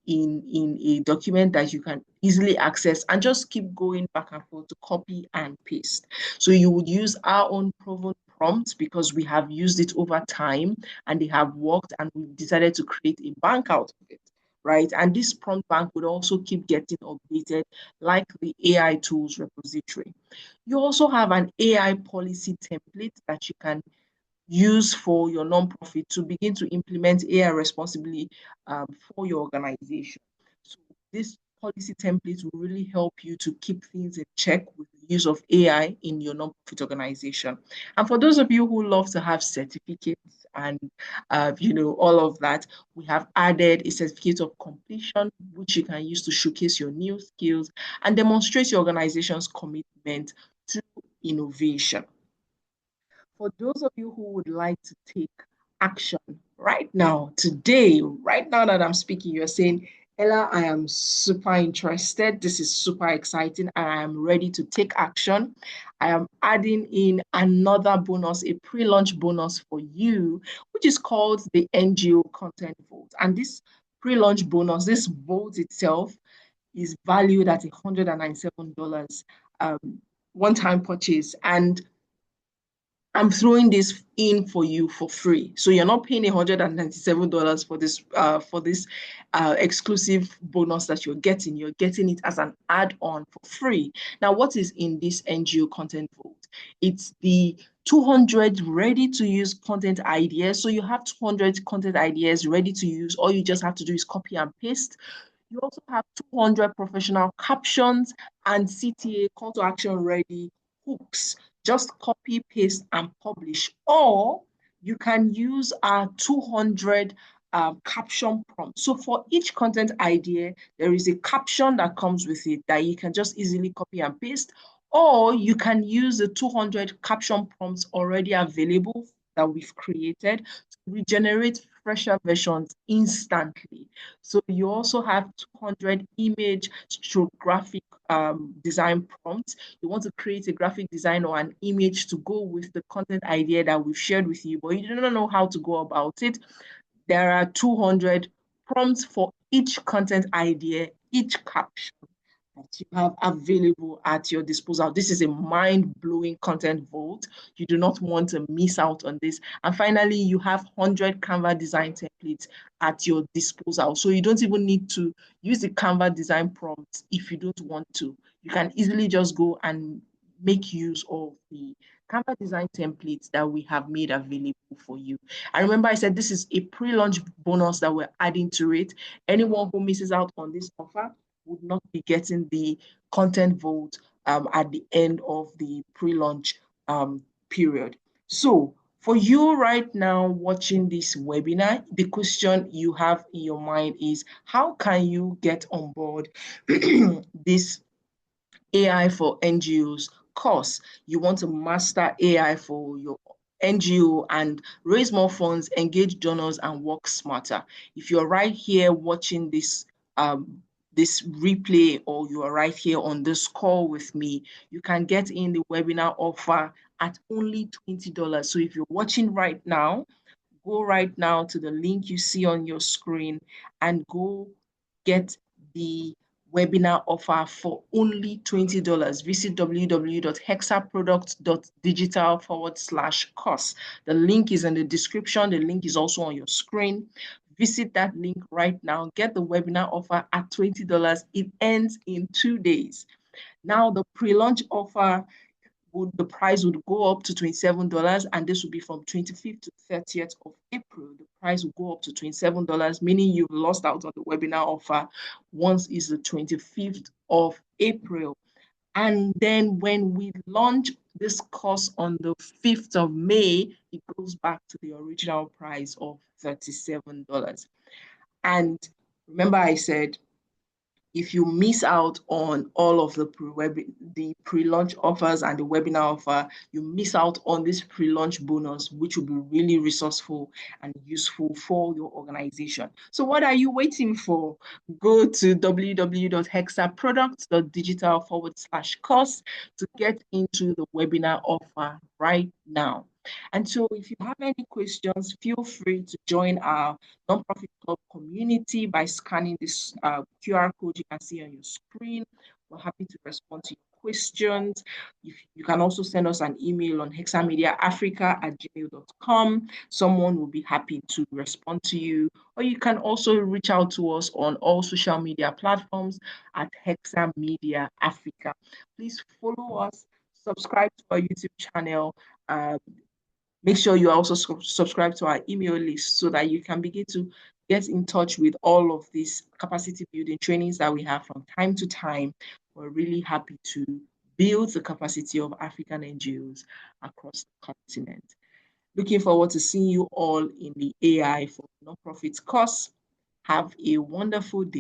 in a document that you can easily access and just keep going back and forth to copy and paste. So you would use our own proven prompts because we have used it over time and they have worked, and we decided to create a bank out of it, right? And this prompt bank would also keep getting updated like the AI tools repository. You also have an AI policy template that you can use for your nonprofit to begin to implement AI responsibly for your organization. So this policy templates will really help you to keep things in check with the use of AI in your nonprofit organization. And for those of you who love to have certificates and all of that, we have added a certificate of completion, which you can use to showcase your new skills and demonstrate your organization's commitment to innovation. For those of you who would like to take action right now, today, right now that I'm speaking, you're saying, Ella, I am super interested. This is super exciting, and I am ready to take action. I am adding in another bonus, a pre-launch bonus for you, which is called the NGO Content Vote. And this pre-launch bonus, this vote itself, is valued at $197 one-time purchase. And I'm throwing this in for you for free. So you're not paying $197 for this exclusive bonus that you're getting. You're getting it as an add-on for free. Now, what is in this NGO Content Vote? It's the 200 ready-to-use content ideas. So you have 200 content ideas ready to use. All you just have to do is copy and paste. You also have 200 professional captions and CTA, call to action ready hooks. Just copy, paste, and publish. Or you can use our 200 caption prompts. So for each content idea, there is a caption that comes with it that you can just easily copy and paste. Or you can use the 200 caption prompts already available that we've created to regenerate fresher versions instantly. So you also have 200 image stroke graphic design prompts. You want to create a graphic design or an image to go with the content idea that we've shared with you, but you don't know how to go about it. There are 200 prompts for each content idea, each caption that you have available at your disposal. This is a mind-blowing content vote. You do not want to miss out on this. And finally, you have 100 Canva design templates at your disposal. So you don't even need to use the Canva design prompts if you don't want to. You can easily just go and make use of the Canva design templates that we have made available for you. And remember, I said this is a pre-launch bonus that we're adding to it. Anyone who misses out on this offer would not be getting the content vote at the end of the pre-launch period. So for you right now watching this webinar, the question you have in your mind is, how can you get on board this AI for NGOs course? You want to master AI for your NGO and raise more funds, engage donors, and work smarter. If you're right here watching this this replay, or you are right here on this call with me, you can get in the webinar offer at only $20. So if you're watching right now, go right now to the link you see on your screen and go get the webinar offer for only $20. Visit www.hexaproduct.digital/course. The link is in the description. The link is also on your screen. Visit that link right now. Get the webinar offer at $20. It ends in 2 days. Now, the pre-launch offer, the price would go up to $27, and this will be from 25th to 30th of April. The price will go up to $27, meaning you've lost out on the webinar offer once it's the 25th of April. And then when we launch this course on the 5th of May, it goes back to the original price of $37. And remember, I said, if you miss out on all of the pre-launch offers and the webinar offer, you miss out on this pre-launch bonus, which will be really resourceful and useful for your organization. So what are you waiting for? Go to www.hexaproduct.digital/course to get into the webinar offer right now. And so if you have any questions, feel free to join our nonprofit club community by scanning this QR code you can see on your screen. We're happy to respond to your questions. You can also send us an email on hexamedia.africa@gmail.com. Someone will be happy to respond to you. Or you can also reach out to us on all social media platforms at Hexamedia Africa. Please follow us, subscribe to our YouTube channel. Make sure you also subscribe to our email list so that you can begin to get in touch with all of these capacity building trainings that we have from time to time. We're really happy to build the capacity of African NGOs across the continent. Looking forward to seeing you all in the AI for Nonprofit course. Have a wonderful day.